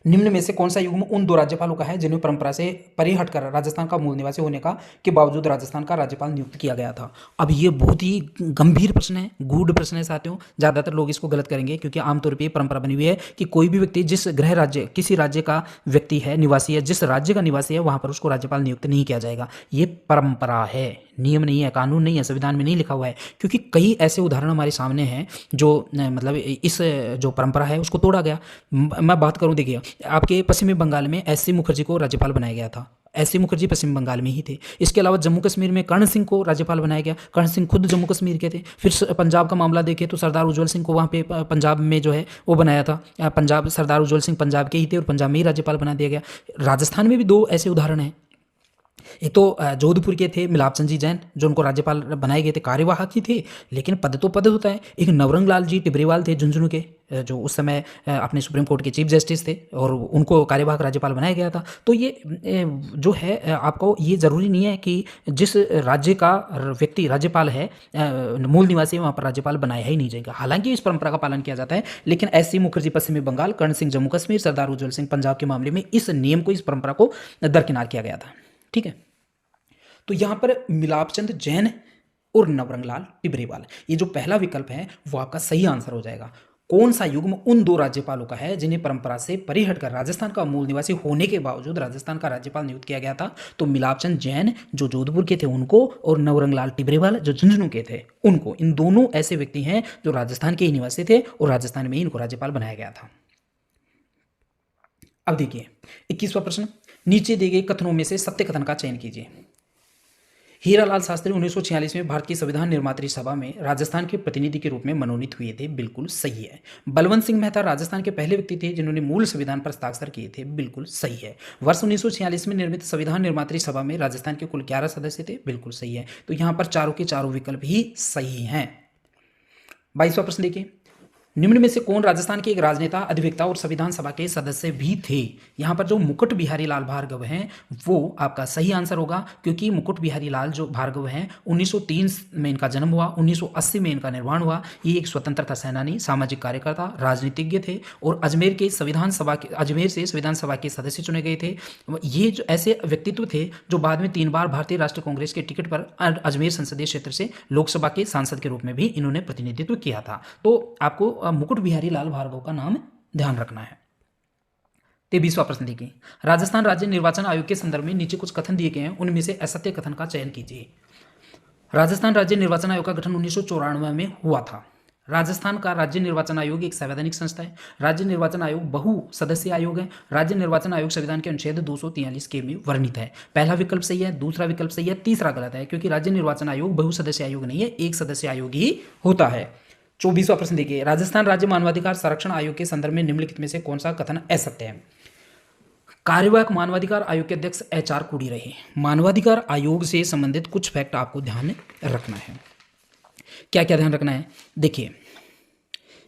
निम्न में से कौन सा युग्म उन दो राज्यपालों का है जिन्हें परंपरा से परे हटकर राजस्थान का मूल निवासी होने का के बावजूद राजस्थान का राज्यपाल नियुक्त किया गया था। अब ये बहुत ही गंभीर प्रश्न है, गूढ़ प्रश्न है साथियों, ज़्यादातर लोग इसको गलत करेंगे, क्योंकि आमतौर पर परंपरा बनी हुई है कि कोई भी व्यक्ति जिस गृह राज्य किसी राज्य का व्यक्ति है, निवासी है, जिस राज्य का निवासी है वहां पर उसको राज्यपाल नियुक्त नहीं किया जाएगा। ये परंपरा है, नियम नहीं है, कानून नहीं है, संविधान में नहीं लिखा हुआ है। क्योंकि कई ऐसे उदाहरण हमारे सामने हैं जो मतलब इस जो परंपरा है उसको तोड़ा गया। मैं बात करूं, देखिए आपके पश्चिमी बंगाल में एस.सी. मुखर्जी को राज्यपाल बनाया गया था। एस.सी. मुखर्जी पश्चिम बंगाल में ही थे। इसके अलावा जम्मू कश्मीर में कर्ण सिंह को राज्यपाल बनाया गया। कर्ण सिंह खुद जम्मू कश्मीर के थे। फिर पंजाब का मामला देखें तो सरदार उज्जवल सिंह को वहाँ पे पंजाब में जो है वो बनाया था। पंजाब सरदार उज्जवल सिंह पंजाब के ही थे और पंजाब में ही राज्यपाल बना दिया गया। राजस्थान में भी 2 ऐसे उदाहरण हैं। एक तो जोधपुर के थे मिलाप चंद जी जैन, जो उनको राज्यपाल बनाए गए थे, कार्यवाहक ही थे, लेकिन पद तो पद होता है। एक नवरंग लाल जी टिबरेवाल थे झुंझुनू के, जो उस समय अपने सुप्रीम कोर्ट के चीफ जस्टिस थे, और उनको कार्यवाहक राज्यपाल बनाया गया था। तो ये जो है आपको ये ज़रूरी नहीं है कि जिस राज्य का व्यक्ति राज्यपाल है मूल निवासी वहाँ पर राज्यपाल बनाया ही नहीं जाएगा। हालांकि इस परंपरा का पालन किया जाता है, लेकिन एस.सी. मुखर्जी पश्चिमी बंगाल, कर्ण सिंह जम्मू कश्मीर, सरदार उज्जवल सिंह पंजाब के मामले में इस नियम को, इस परंपरा को दरकिनार किया गया था। ठीक है, तो यहां पर मिलापचंद जैन और नवरंगलाल टिबरेवाल, ये जो पहला विकल्प है वो आपका सही आंसर हो जाएगा। कौन सा युग्म उन 2 राज्यपालों का है जिन्हें परंपरा से परे हटकर राजस्थान का मूल निवासी होने के बावजूद राजस्थान का राज्यपाल नियुक्त किया गया था। तो मिलापचंद जैन जो जोधपुर के थे उनको, और नवरंगलाल टिबरेवाल जो झुंझुनू के थे उनको। इन दोनों ऐसे व्यक्ति हैं जो राजस्थान के ही निवासी थे और राजस्थान में ही इनको राज्यपाल बनाया गया था। अब देखिए 21वां प्रश्न, नीचे दिए गए कथनों में से सत्य कथन का चयन कीजिए। हीरालाल शास्त्री 1946 में भारत की संविधान निर्मात्री सभा में राजस्थान के प्रतिनिधि के रूप में मनोनीत हुए थे, बिल्कुल सही है। बलवंत सिंह मेहता राजस्थान के पहले व्यक्ति थे जिन्होंने मूल संविधान पर हस्ताक्षर किए थे, बिल्कुल सही है। वर्ष 1946 में निर्मित संविधान निर्मात्री सभा में राजस्थान के कुल 11 सदस्य थे, बिल्कुल सही है। तो यहां पर चारों के चारों विकल्प ही सही हैं। 22वां प्रश्न देखिए, निम्न में से कौन राजस्थान के एक राजनेता, अधिवक्ता और संविधान सभा के सदस्य भी थे। यहां पर जो मुकुट बिहारी लाल भार्गव हैं वो आपका सही आंसर होगा, क्योंकि मुकुट बिहारी लाल जो भार्गव हैं 1903 में इनका जन्म हुआ, 1980 में इनका निर्माण हुआ। ये एक स्वतंत्रता सेनानी, सामाजिक कार्यकर्ता, राजनीतिज्ञ थे और अजमेर से संविधान सभा के सदस्य चुने गए थे। ये जो ऐसे व्यक्तित्व थे जो बाद में 3 बार भारतीय राष्ट्रीय कांग्रेस के टिकट पर अजमेर संसदीय क्षेत्र से लोकसभा के सांसद के रूप में भी इन्होंने प्रतिनिधित्व किया था। तो आपको मुकुट बिहारी लाल भार्गव का नाम ध्यान रखना है। 23वां प्रश्न देखिए, राजस्थान राज्य निर्वाचन आयोग के संदर्भ में नीचे कुछ कथन दिए गए हैं, उनमें से असत्य कथन का चयन कीजिए। राजस्थान राज्य निर्वाचन आयोग का गठन 1994 में हुआ था। राजस्थान का राज्य निर्वाचन आयोग एक संवैधानिक संस्था है। राज्य निर्वाचन आयोग बहु सदस्यीय आयोग है। राज्य निर्वाचन आयोग संविधान के अनुच्छेद 243 के में वर्णित है। पहला विकल्प सही है, दूसरा विकल्प सही है, तीसरा गलत है, क्योंकि राज्य निर्वाचन आयोग बहुसदस्यीय आयोग नहीं है, एक सदस्य आयोग ही होता है। 24वां प्रश्न देखिए, राजस्थान राज्य मानवाधिकार संरक्षण आयोग के संदर्भ में निम्नलिखित में से कौन सा कथन असत्य है। कार्यवाहक मानवाधिकार आयोग के अध्यक्ष एच.आर. कोड़ी रहे। मानवाधिकार आयोग से संबंधित कुछ फैक्ट आपको ध्यान रखना है। क्या क्या ध्यान रखना है, देखिए,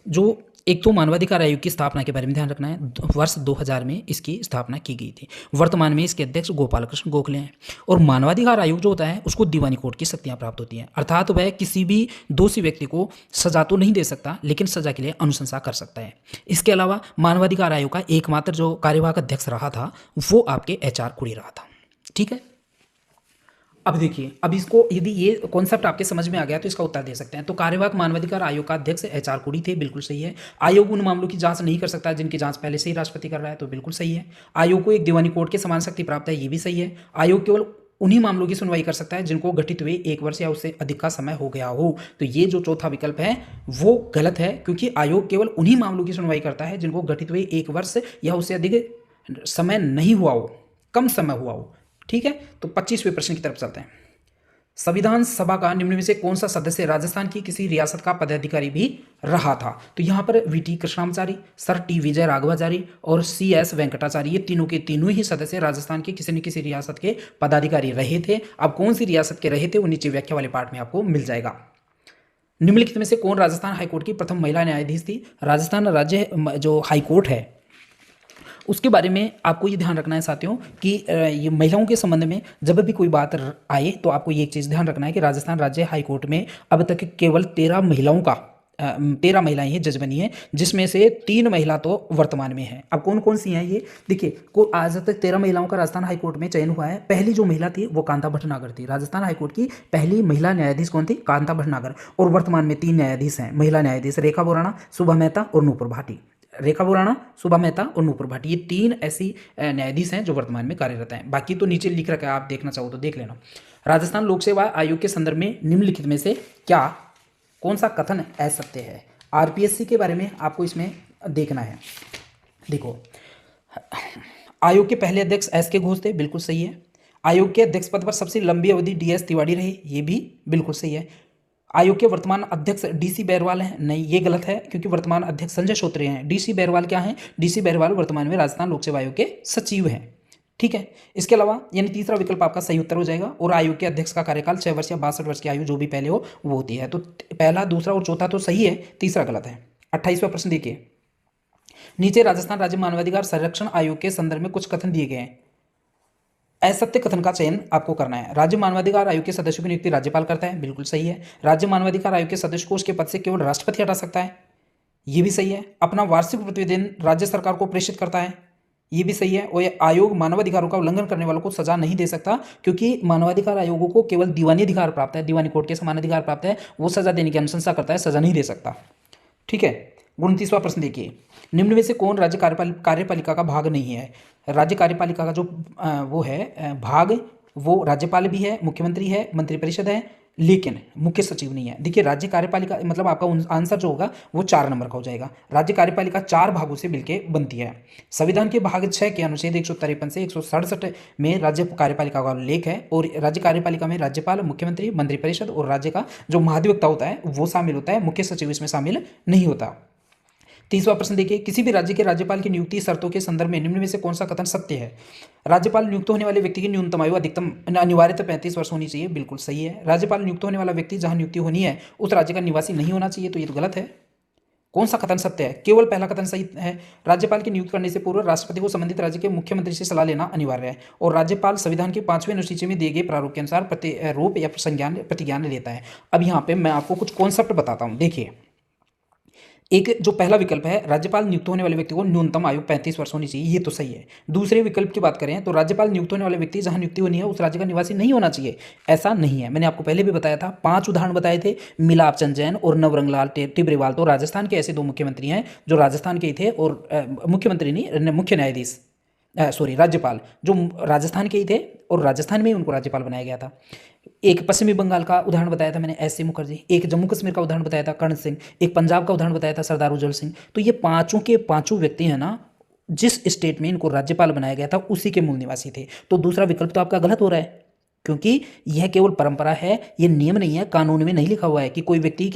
जो एक तो मानवाधिकार आयोग की स्थापना के बारे में ध्यान रखना है। वर्ष 2000 में इसकी स्थापना की गई थी। वर्तमान में इसके अध्यक्ष गोपाल कृष्ण गोखले हैं। और मानवाधिकार आयोग जो होता है उसको दीवानी कोर्ट की शक्तियां प्राप्त होती हैं, अर्थात वह किसी भी दोषी व्यक्ति को सजा तो नहीं दे सकता, लेकिन सजा के लिए अनुशंसा कर सकता है। इसके अलावा मानवाधिकार आयोग का एकमात्र जो कार्यवाहक अध्यक्ष रहा था वो आपके एच.आर. कोड़ी रहा था। ठीक है, अब देखिए, अब इसको यदि ये कॉन्सेप्ट आपके समझ में आ गया तो इसका उत्तर दे सकते हैं। तो कार्यवाहक मानवाधिकार आयोग का अध्यक्ष HR कोड़ी थे, बिल्कुल सही है। आयोग उन मामलों की जांच नहीं कर सकता जिनकी जांच पहले से ही राष्ट्रपति कर रहा है, तो बिल्कुल सही है। आयोग को एक दीवानी कोर्ट के समान शक्ति प्राप्त है, ये भी सही है। आयोग केवल उन्हीं मामलों की सुनवाई कर सकता है जिनको गठित हुए 1 वर्ष या उससे अधिक का समय हो गया हो। तो ये जो चौथा विकल्प है वो गलत है, क्योंकि आयोग केवल उन्हीं मामलों की सुनवाई करता है जिनको गठित हुए 1 वर्ष या उससे अधिक समय नहीं हुआ हो, कम समय हुआ हो। ठीक है, तो 25वें प्रश्न की तरफ चलते हैं। संविधान सभा का निम्न में से कौन सा सदस्य राजस्थान की किसी रियासत का पदाधिकारी भी रहा था? तो यहाँ पर VT कृष्णाचारी, सर T विजय राघवाचारी और CS वेंकटाचारी, ये तीनों के तीनों ही सदस्य राजस्थान के किसी न किसी रियासत के पदाधिकारी रहे थे। अब कौन सी रियासत के रहे थे वो नीचे व्याख्या वाले पार्ट में आपको मिल जाएगा। निम्नलिखित में से कौन राजस्थान हाईकोर्ट की प्रथम महिला न्यायाधीश थी? राजस्थान राज्य जो हाईकोर्ट है उसके बारे में आपको ये ध्यान रखना है साथियों कि ये महिलाओं के संबंध में जब भी कोई बात आए तो आपको ये एक चीज़ ध्यान रखना है कि राजस्थान राज्य हाईकोर्ट में अब तक केवल 13 महिलाओं का 13 महिलाएं हैं जज बनी हैं, जिसमें से 3 महिला तो वर्तमान में हैं। अब कौन कौन सी हैं ये देखिए, को आज तक 13 महिलाओं का राजस्थान हाईकोर्ट में चयन हुआ है। पहली जो महिला थी वो कांता भटनागर थी। राजस्थान हाईकोर्ट की पहली महिला न्यायाधीश कौन थी? कांता भटनागर। और वर्तमान में 3 न्यायाधीश हैं, महिला न्यायाधीश रेखा बोराणा, शुभा मेहता और नूपुर भाटी। रेखा बोराणा, शुभा मेहता और नूपुर भाटी, ये 3 ऐसी न्यायाधीश हैं जो वर्तमान में कार्यरत हैं। बाकी तो नीचे लिख रखा है, आप देखना चाहो तो देख लेना। राजस्थान लोक सेवा आयोग के संदर्भ में निम्नलिखित में से क्या कौन सा कथन असत्य है? RPSC के बारे में आपको इसमें देखना है। देखो, आयोग के पहले अध्यक्ष SK घोष थे, बिल्कुल सही है। आयोग के अध्यक्ष पद पर सबसे लंबी अवधि DS तिवारी रहे, ये भी बिल्कुल सही है। आयोग के वर्तमान अध्यक्ष DC बैरवाल हैं, नहीं ये गलत है, क्योंकि वर्तमान अध्यक्ष संजय श्रोत्रिय हैं। DC बैरवाल क्या हैं? DC बैरवाल वर्तमान में राजस्थान लोक सेवा आयोग के सचिव हैं। ठीक है, इसके अलावा यानी तीसरा विकल्प आपका सही उत्तर हो जाएगा। और आयोग के अध्यक्ष का कार्यकाल 6 वर्ष या 62 वर्ष की आयु जो भी पहले हो वो होती है। तो पहला, दूसरा और चौथा तो सही है, तीसरा गलत है। 28वां प्रश्न देखिए, नीचे राजस्थान राज्य मानवाधिकार संरक्षण आयोग के संदर्भ में कुछ कथन दिए गए हैं, असत्य कथन का चयन आपको करना है। राज्य मानवाधिकार आयोग के सदस्यों की नियुक्ति राज्यपाल करता है, बिल्कुल सही है। राज्य मानवाधिकार आयोग के सदस्य को उसके पद से केवल राष्ट्रपति हटा सकता है, ये भी सही है। अपना वार्षिक प्रतिवेदन राज्य सरकार को प्रेषित करता है, ये भी सही है। और ये आयोग मानवाधिकारों का उल्लंघन करने वालों को सजा नहीं दे सकता, क्योंकि मानवाधिकार आयोगों को केवल दीवानी अधिकार प्राप्त है, दीवानी कोर्ट के समान अधिकार प्राप्त है। वो सजा देने की अनुशंसा करता है, सजा नहीं दे सकता। ठीक है, 29वां प्रश्न देखिए, निम्न में से कौन राज्य कार्यपालिका का भाग नहीं है? राज्य कार्यपालिका का जो वो है भाग, वो राज्यपाल भी है, मुख्यमंत्री है, मंत्रिपरिषद है, लेकिन मुख्य सचिव नहीं है। देखिए, राज्य कार्यपालिका मतलब आपका आंसर जो होगा वो 4 नंबर का हो जाएगा। राज्य कार्यपालिका 4 भागों से मिलकर बनती है। संविधान के भाग 6 के अनुच्छेद 153 से 167 में राज्य कार्यपालिका का उल्लेख है। और राज्य कार्यपालिका में राज्यपाल, मुख्यमंत्री, मंत्रिपरिषद और राज्य का जो महाधिवक्ता होता है वो शामिल होता है, मुख्य सचिव इसमें शामिल नहीं होता। 30वां प्रश्न देखिए, किसी भी राज्य के राज्यपाल की नियुक्ति शर्तों के संदर्भ में निम्न में से कौन सा कथन सत्य है? राज्यपाल नियुक्त होने वाले व्यक्ति की न्यूनतम आयु अधिकतम अनिवार्यतः 35 वर्ष होनी चाहिए, बिल्कुल सही है। राज्यपाल नियुक्त होने वाला व्यक्ति जहां नियुक्ति होनी है उस राज्य का निवासी नहीं होना चाहिए, तो ये तो गलत है। कौन सा कथन सत्य है? केवल पहला कथन सही है। राज्यपाल की नियुक्ति करने से पूर्व राष्ट्रपति को संबंधित राज्य के मुख्यमंत्री से सलाह लेना अनिवार्य है। और राज्यपाल संविधान के 5वें अनुसूची में दिए गए प्रारूप के अनुसार प्रतिरूप या प्रतिज्ञान लेता है। अब यहाँ पे मैं आपको कुछ कॉन्सेप्ट बताता हूँ। देखिए, एक जो पहला विकल्प है, राज्यपाल नियुक्त होने वाले व्यक्ति को न्यूनतम आयु 35 वर्ष होनी चाहिए, ये तो सही है। दूसरे विकल्प की बात करें तो राज्यपाल नियुक्त होने वाले व्यक्ति जहां नियुक्ति होनी है उस राज्य का निवासी नहीं होना चाहिए, ऐसा नहीं है। मैंने आपको पहले भी बताया था, 5 उदाहरण बताए थे, मिलाप चंद जैन और नवरंगलाल टिब्रेवाल। तो राजस्थान के ऐसे 2 मुख्यमंत्री हैं जो राजस्थान के ही थे, और मुख्यमंत्री नहीं, मुख्य न्यायाधीश राज्यपाल जो राजस्थान के ही थे और राजस्थान में ही उनको राज्यपाल बनाया गया था। एक पश्चिमी बंगाल का उदाहरण बताया था मैंने, S.A. मुखर्जी। एक जम्मू कश्मीर का उदाहरण बताया था, कर्ण सिंह। एक पंजाब का उदाहरण बताया था, सरदार उज्जवल सिंह। तो ये पांचों के पांचों व्यक्ति हैं ना, जिस स्टेट में इनको राज्यपाल बनाया गया था उसी के मूल निवासी थे। तो दूसरा विकल्प तो आपका गलत हो रहा है, क्योंकि यह केवल परंपरा है, ये नियम नहीं है, कानून में नहीं लिखा हुआ है कि कोई व्यक्ति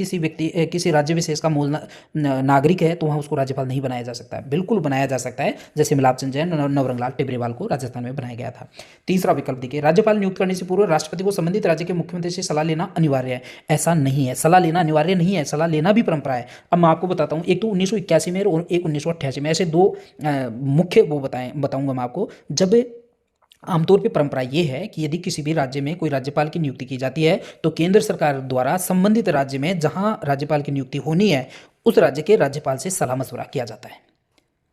किसी राज्य विशेष का मूल नागरिक है तो वहाँ उसको राज्यपाल नहीं बनाया जा सकता है। बिल्कुल बनाया जा सकता है, जैसे मिलाप चंद जैन, नवरंगलाल टिब्रेवाल को राजस्थान में बनाया गया था। तीसरा विकल्प देखिए, राज्यपाल नियुक्त करने से पूर्व राष्ट्रपति को संबंधित राज्य के मुख्यमंत्री से सलाह लेना अनिवार्य है। ऐसा नहीं है, सलाह लेना अनिवार्य नहीं है, सलाह लेना भी परंपरा है। अब मैं आपको बताता हूँ, एक तो 1981 में और एक 1988 में, ऐसे 2 मुख्य वो बताऊंगा मैं आपको। जब आमतौर पे परंपरा ये है कि यदि किसी भी राज्य में कोई राज्यपाल की नियुक्ति की जाती है तो केंद्र सरकार द्वारा संबंधित राज्य में जहां राज्यपाल की नियुक्ति होनी है उस राज्य के राज्यपाल से सलाह मशवरा किया जाता है।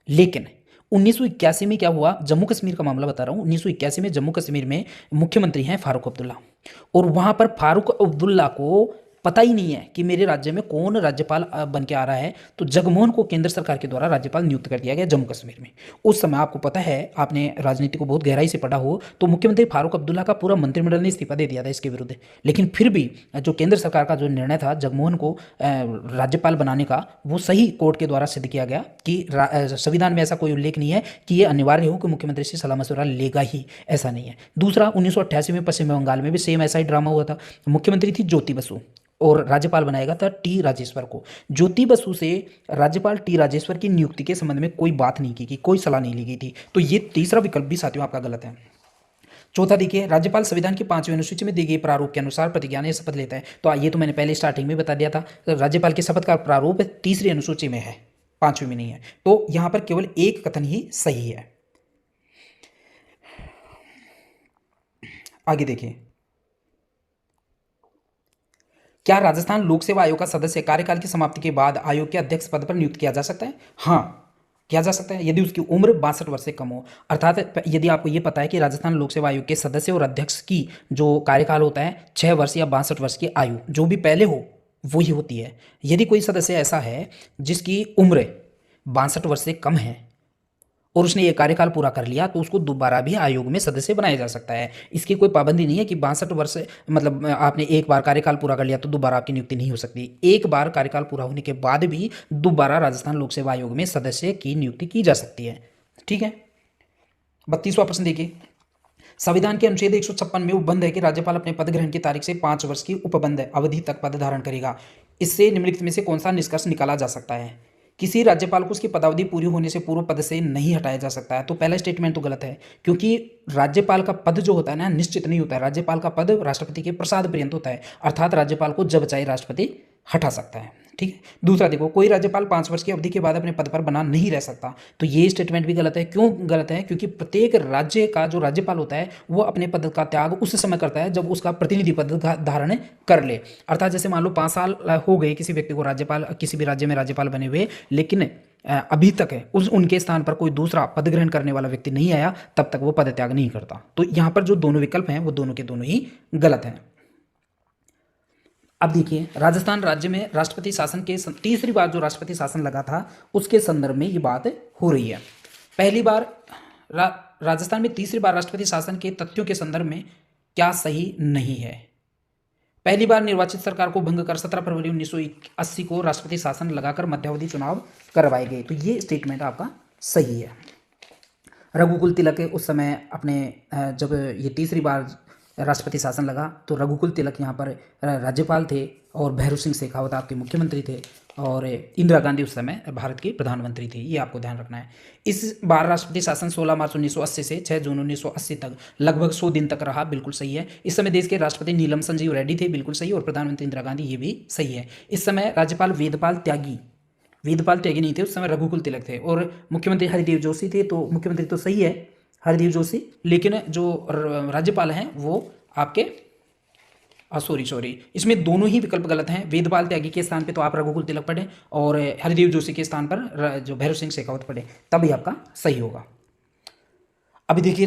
लेकिन 1981 में क्या हुआ, जम्मू कश्मीर का मामला बता रहा हूँ, 1981 में जम्मू कश्मीर में मुख्यमंत्री हैं फारूक अब्दुल्ला। और वहाँ पर फारूक अब्दुल्ला को पता ही नहीं है कि मेरे राज्य में कौन राज्यपाल बन के आ रहा है, तो जगमोहन को केंद्र सरकार के द्वारा राज्यपाल नियुक्त कर दिया गया जम्मू कश्मीर में। उस समय आपको पता है, आपने राजनीति को बहुत गहराई से पढ़ा हो, तो मुख्यमंत्री फारूक अब्दुल्ला का पूरा मंत्रिमंडल ने इस्तीफा दे दिया था इसके विरुद्ध। लेकिन फिर भी जो केंद्र सरकार का जो निर्णय था जगमोहन को राज्यपाल बनाने का, वो सही कोर्ट के द्वारा सिद्ध किया गया कि संविधान में ऐसा कोई उल्लेख नहीं है कि ये अनिवार्य हो कि मुख्यमंत्री से सलाह मशवरा लेगा ही, ऐसा नहीं है। दूसरा, 1988 में पश्चिम बंगाल में भी सेम ऐसा ही ड्रामा हुआ था। मुख्यमंत्री थी ज्योति बसु और राज्यपाल बनाया गया था टी राजेश्वर को। ज्योति बसु से राज्यपाल टी राजेश्वर की नियुक्ति के संबंध में कोई बात नहीं की, कोई सलाह नहीं ली गई थी। तो ये तीसरा विकल्प भी साथियों आपका गलत है। चौथा देखिए, राज्यपाल संविधान की 5वीं अनुसूची में दी गई प्रारूप के अनुसार प्रतिज्ञा ने शपथ लेता है। तो ये तो मैंने पहले स्टार्टिंग में बता दिया था, राज्यपाल की शपथ का प्रारूप 3री अनुसूची में है, 5वीं में नहीं है। तो यहां पर केवल एक कथन ही सही है। आगे देखिए, क्या राजस्थान लोक सेवा आयोग का सदस्य कार्यकाल की समाप्ति के बाद आयोग के अध्यक्ष पद पर नियुक्त किया जा सकता है? हाँ, किया जा सकता है, यदि उसकी उम्र 62 वर्ष से कम हो। अर्थात यदि आपको ये पता है कि राजस्थान लोक सेवा आयोग के सदस्य और अध्यक्ष की जो कार्यकाल होता है 6 वर्ष या 62 वर्ष की आयु जो भी पहले हो वो ही होती है। यदि कोई सदस्य ऐसा है जिसकी उम्र 62 वर्ष से कम है और उसने ये कार्यकाल पूरा कर लिया, तो उसको दोबारा भी आयोग में सदस्य बनाया जा सकता है। इसकी कोई पाबंदी नहीं है कि 62 वर्ष मतलब आपने एक बार कार्यकाल पूरा कर लिया तो दोबारा आपकी नियुक्ति नहीं हो सकती। एक बार कार्यकाल पूरा होने के बाद भी दोबारा राजस्थान लोक सेवा आयोग में सदस्य की नियुक्ति की जा सकती है। ठीक है। 32वां प्रश्न देखिए, संविधान के अनुच्छेद 156 में उपबंध है कि राज्यपाल अपने पद ग्रहण की तारीख से 5 वर्ष की उपबंध अवधि तक पद धारण करेगा। इससे निम्नलिखित में से कौन सा निष्कर्ष निकाला जा सकता है? किसी राज्यपाल को उसकी पदावधि पूरी होने से पूर्व पद से नहीं हटाया जा सकता है। तो पहला स्टेटमेंट तो गलत है, क्योंकि राज्यपाल का पद जो होता है ना निश्चित नहीं होता है। राज्यपाल का पद राष्ट्रपति के प्रसाद पर्यंत होता है, अर्थात राज्यपाल को जब चाहे राष्ट्रपति हटा सकता है। ठीक है। दूसरा देखो, कोई राज्यपाल 5 वर्ष की अवधि के बाद अपने पद पर बना नहीं रह सकता। तो ये स्टेटमेंट भी गलत है। क्यों गलत है? क्योंकि प्रत्येक राज्य का जो राज्यपाल होता है वो अपने पद का त्याग उस समय करता है जब उसका प्रतिनिधि पद धारण कर ले। अर्थात जैसे मान लो 5 साल हो गए किसी व्यक्ति को राज्यपाल, किसी भी राज्य में राज्यपाल बने हुए, लेकिन अभी तक है उनके स्थान पर कोई दूसरा पद ग्रहण करने वाला व्यक्ति नहीं आया, तब तक वो पद त्याग नहीं करता। तो यहाँ पर जो दोनों विकल्प हैं वो दोनों के दोनों ही गलत हैं। अब देखिए, राजस्थान राज्य में राष्ट्रपति शासन के तीसरी बार जो राष्ट्रपति शासन लगा था उसके संदर्भ में ये बात हो रही है। पहली बार राजस्थान में तीसरी बार राष्ट्रपति शासन के तथ्यों के संदर्भ में क्या सही नहीं है? पहली बार निर्वाचित सरकार को भंग कर 17 फरवरी 1980 को राष्ट्रपति शासन लगाकर मध्यावधि चुनाव करवाए गए। तो ये स्टेटमेंट आपका सही है। रघुकुल तिलक उस समय अपने जब ये तीसरी बार राष्ट्रपति शासन लगा तो रघुकुल तिलक यहाँ पर राज्यपाल थे और भैरू सिंह शेखावत आपके मुख्यमंत्री थे और इंदिरा गांधी उस समय भारत की प्रधानमंत्री थी। ये आपको ध्यान रखना है। इस बार राष्ट्रपति शासन 16 मार्च 1980 से 6 जून 1980 तक लगभग 100 दिन तक रहा। बिल्कुल सही है। इस समय देश के राष्ट्रपति नीलम संजीव रेड्डी थे। बिल्कुल सही। और प्रधानमंत्री इंदिरा गांधी, ये भी सही है। इस समय राज्यपाल वेदपाल त्यागी नहीं थे, उस समय रघुकुल तिलक थे और मुख्यमंत्री हरिदेव जोशी थे। तो मुख्यमंत्री तो सही है हरिदेव जोशी, लेकिन जो राज्यपाल हैं वो आपके सॉरी इसमें दोनों ही विकल्प गलत हैं। वेदपाल त्यागी के स्थान पे तो आप रघुकुल तिलक पढ़ें और हरिदेव जोशी के स्थान पर जो भैरू सिंह शेखावत पढ़े, तभी आपका सही होगा। अभी देखिए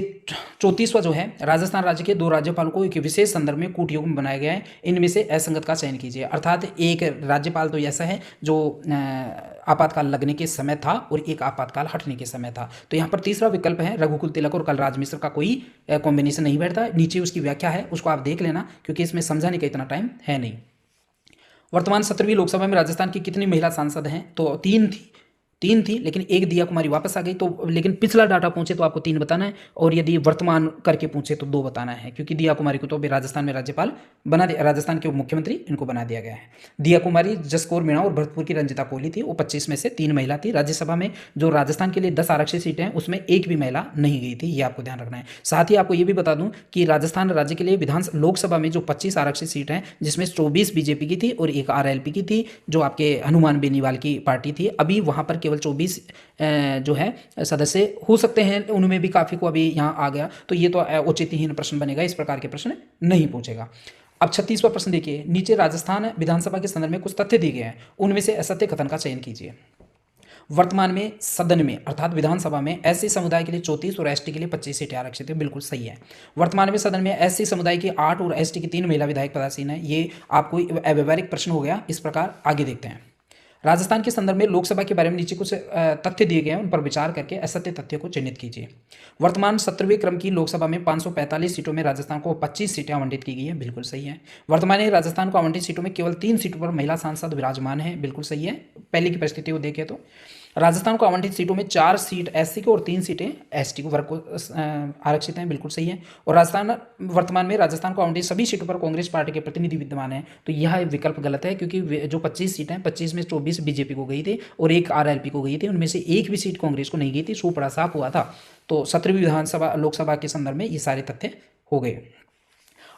34वां जो है, राजस्थान राज्य के 2 राज्यपालों को एक विशेष संदर्भ में कूटयोग में बनाया गया है। इनमें से असंगत का चयन कीजिए। अर्थात एक राज्यपाल तो ऐसा है जो आपातकाल लगने के समय था और एक आपातकाल हटने के समय था। तो यहाँ पर तीसरा विकल्प है रघुकुल तिलक और कलराज मिश्र का कोई कॉम्बिनेशन नहीं बैठता। नीचे उसकी व्याख्या है, उसको आप देख लेना, क्योंकि इसमें समझाने का इतना टाइम है नहीं। वर्तमान 17वीं लोकसभा में राजस्थान की कितनी महिला सांसद हैं? तो 3 थी, लेकिन एक दिया कुमारी वापस आ गई। तो लेकिन पिछला डाटा पूछे तो आपको 3 बताना है और यदि वर्तमान करके पूछे तो 2 बताना है, क्योंकि दिया कुमारी को तो अभी राजस्थान में राज्यपाल बना दिया, राजस्थान के मुख्यमंत्री इनको बना दिया गया है। दिया कुमारी, जसकौर मीणा और भरतपुर की रंजिता कोहली थी। वो 25 में से 3 महिला थी। राज्यसभा में जो राजस्थान के लिए 10 आरक्षित सीटें हैं उसमें एक भी महिला नहीं गई थी, ये आपको ध्यान रखना है। साथ ही आपको ये भी बता दूं कि राजस्थान राज्य के लिए लोकसभा में जो 25 आरक्षित सीट हैं जिसमें 24 बीजेपी की थी और एक आरएलपी की थी जो आपके हनुमान बेनीवाल की पार्टी थी। अभी वहां पर केवल 24 जो है सदस्य हो सकते हैं, उनमें भी काफ़ी को अभी यहाँ आ गया। तो ये तो औचित्यहीन प्रश्न बनेगा, इस प्रकार के प्रश्न नहीं पूछेगा। अब 36वां प्रश्न देखिए, नीचे राजस्थान विधानसभा के संदर्भ में कुछ तथ्य दिए गए हैं, उनमें से असत्य कथन का चयन कीजिए। वर्तमान में सदन में अर्थात विधानसभा में एससी समुदाय के लिए 34 और एसटी के लिए 25 सीटें आरक्षित है। बिल्कुल सही है। वर्तमान में सदन में एससी समुदाय की 8 और एसटी की 3 महिला विधायक पदासीन है। ये आपको व्यवहारिक प्रश्न हो गया। इस प्रकार आगे देखते हैं। राजस्थान के संदर्भ में लोकसभा के बारे में नीचे कुछ तथ्य दिए गए हैं, उन पर विचार करके असत्य तथ्यों को चिन्हित कीजिए। वर्तमान 17वें क्रम की लोकसभा में 545 सीटों में राजस्थान को 25 सीटें आवंटित की गई है। बिल्कुल सही है। वर्तमान में राजस्थान को आवंटित सीटों में केवल 3 सीटों पर महिला सांसद विराजमान है। बिल्कुल सही है। पहले की परिस्थिति को देखें तो राजस्थान को आवंटित सीटों में 4 सीट एससी को और 3 सीटें एसटी को वर्ग को आरक्षित हैं। बिल्कुल सही है। और वर्तमान में राजस्थान को आवंटित सभी सीटों पर कांग्रेस पार्टी के प्रतिनिधि विद्यमान हैं। तो यह विकल्प गलत है, क्योंकि जो 25 सीटें हैं 25 में 24 बीजेपी को गई थी और 1 आरएलपी को गई थी। उनमें से एक भी सीट कांग्रेस को नहीं गई थी। सो बड़ा साफ हुआ था। तो 17वीं विधानसभा लोकसभा के संदर्भ में ये सारे तथ्य हो गए।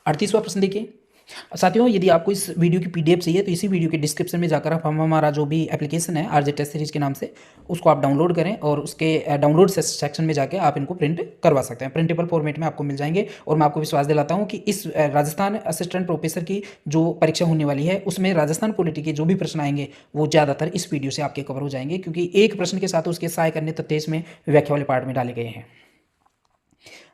38वां प्रश्न देखिए साथियों, यदि आपको इस वीडियो की पीडीएफ चाहिए तो इसी वीडियो के डिस्क्रिप्शन में जाकर आप हमारा जो भी एप्लीकेशन है आरजे टेस्ट सीरीज के नाम से, उसको आप डाउनलोड करें और उसके डाउनलोड सेक्शन में जाकर आप इनको प्रिंट करवा सकते हैं। प्रिंटेबल फॉर्मेट में आपको मिल जाएंगे। और मैं आपको विश्वास दिलाता हूं कि इस राजस्थान असिस्टेंट प्रोफेसर की जो परीक्षा होने वाली है उसमें राजस्थान पॉलिटी के जो भी प्रश्न आएंगे वो ज़्यादातर इस वीडियो से आपके कवर हो जाएंगे, क्योंकि एक प्रश्न के साथ उसके सहायक अन्य तथ्य इसमें व्याख्या वाले पार्ट में डाले गए हैं।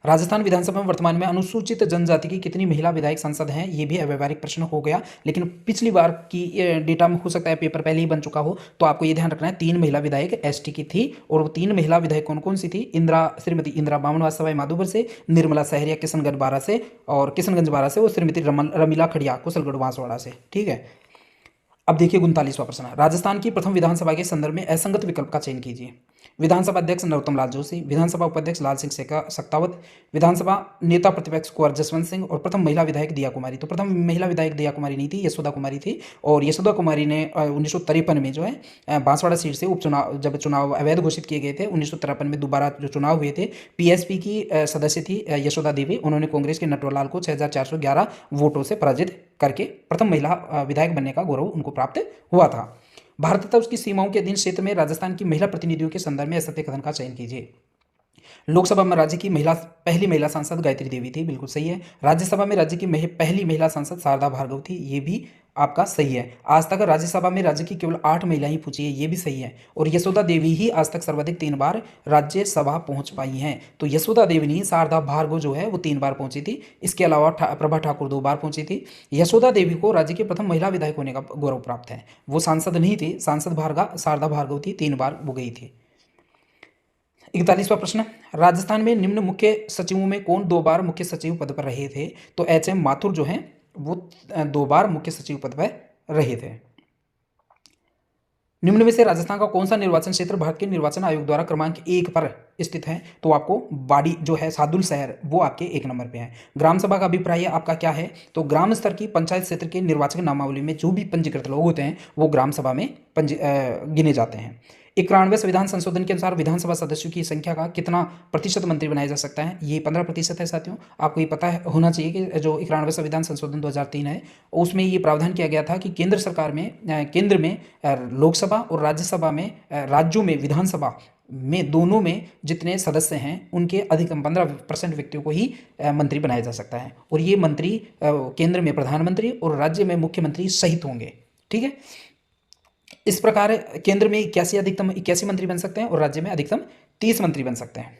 राजस्थान विधानसभा में वर्तमान में अनुसूचित जनजाति की कितनी महिला विधायक सांसद हैं, ये भी अव्यवहारिक प्रश्न हो गया। लेकिन पिछली बार की डेटा में हो सकता है पेपर पहले ही बन चुका हो, तो आपको ये ध्यान रखना है 3 महिला विधायक एसटी की थी। और वो 3 महिला विधायक कौन कौन सी थी? श्रीमती इंदिरा बामनवास सवाई माधोपुर से, निर्मला सहरिया किशनगढ़ बारा से और किशनगंज बारा से, और श्रीमती रमीला खड़िया कुशलगढ़ बांसवाड़ा से। ठीक है। अब देखिए 39वां प्रश्न। राजस्थान की प्रथम विधानसभा के संदर्भ में असंगत विकल्प का चयन कीजिए। विधानसभा अध्यक्ष नरोत्तम लाल जोशी, विधानसभा उपाध्यक्ष लाल सिंह सख्तावत, विधानसभा नेता प्रतिपक्ष कुंवर जसवंत सिंह और प्रथम महिला विधायक दिया कुमारी। तो प्रथम महिला विधायक दिया कुमारी नहीं थी, यशोदा कुमारी थी। और यशोदा कुमारी ने 1953 में जो है बांसवाड़ा सीट से उपचुनाव, जब चुनाव अवैध घोषित किए गए थे 1953 में दोबारा जो चुनाव हुए थे, पीएसपी की सदस्य थी यशोदा देवी। उन्होंने कांग्रेस के नटवरलाल को 6411 वोटों से पराजित करके प्रथम महिला विधायक बनने का गौरव उनको प्राप्त हुआ था। भारत तथा उसकी सीमाओं के अधीन क्षेत्र में राजस्थान की महिला प्रतिनिधियों के संदर्भ में असत्य कथन का चयन कीजिए। लोकसभा में राज्य की पहली महिला सांसद गायत्री देवी थी। बिल्कुल सही है। राज्यसभा में राज्य की पहली महिला सांसद शारदा भार्गव थी। ये भी आपका सही है। आज तक राज्यसभा में राज्य की केवल 8 महिलाएं ही पूछी है। ये भी सही है। और यशोदा देवी ही आज तक सर्वाधिक 3 बार राज्यसभा पहुंच पाई हैं। तो यशोदा देवी नहीं, शारदा भार्गव जो है वो 3 बार पहुंची थी। इसके अलावा प्रभा ठाकुर 2 बार पहुंची थी। यशोदा देवी को राज्य के प्रथम महिला विधायक होने का गौरव प्राप्त है। वो सांसद नहीं थी, सांसद शारदा भार्गव थी। 3 बार वो गई थी। 41वां प्रश्न। राजस्थान में निम्न मुख्य सचिवों में कौन 2 बार मुख्य सचिव पद पर रहे थे? तो एचएम माथुर जो हैं वो 2 बार मुख्य सचिव पद पर रहे थे। निम्न में से राजस्थान का कौन सा निर्वाचन क्षेत्र भारत के निर्वाचन आयोग द्वारा क्रमांक 1 पर स्थित है? तो आपको बाड़ी जो है सादुल शहर वो आपके 1 नंबर पे है। ग्राम सभा का अभिप्राय आपका क्या है? तो ग्राम स्तर की पंचायत क्षेत्र के निर्वाचक नामावली में जो भी पंजीकृत लोग होते हैं वो ग्राम सभा में गिने जाते हैं। 91वें संविधान संशोधन के अनुसार विधानसभा सदस्यों की संख्या का कितना प्रतिशत मंत्री बनाया जा सकता है? ये 15% है साथियों। आपको ये पता होना चाहिए कि जो 91वें संविधान संशोधन 2003 है उसमें ये प्रावधान किया गया था कि केंद्र में लोकसभा और राज्यसभा में राज्यों में विधानसभा में दोनों में जितने सदस्य हैं उनके अधिकतम 15% व्यक्तियों को ही मंत्री बनाया जा सकता है। और ये मंत्री केंद्र में प्रधानमंत्री और राज्य में मुख्यमंत्री सहित होंगे। ठीक है। इस प्रकार केंद्र में 81 मंत्री बन सकते हैं और राज्य में अधिकतम 30 मंत्री बन सकते हैं।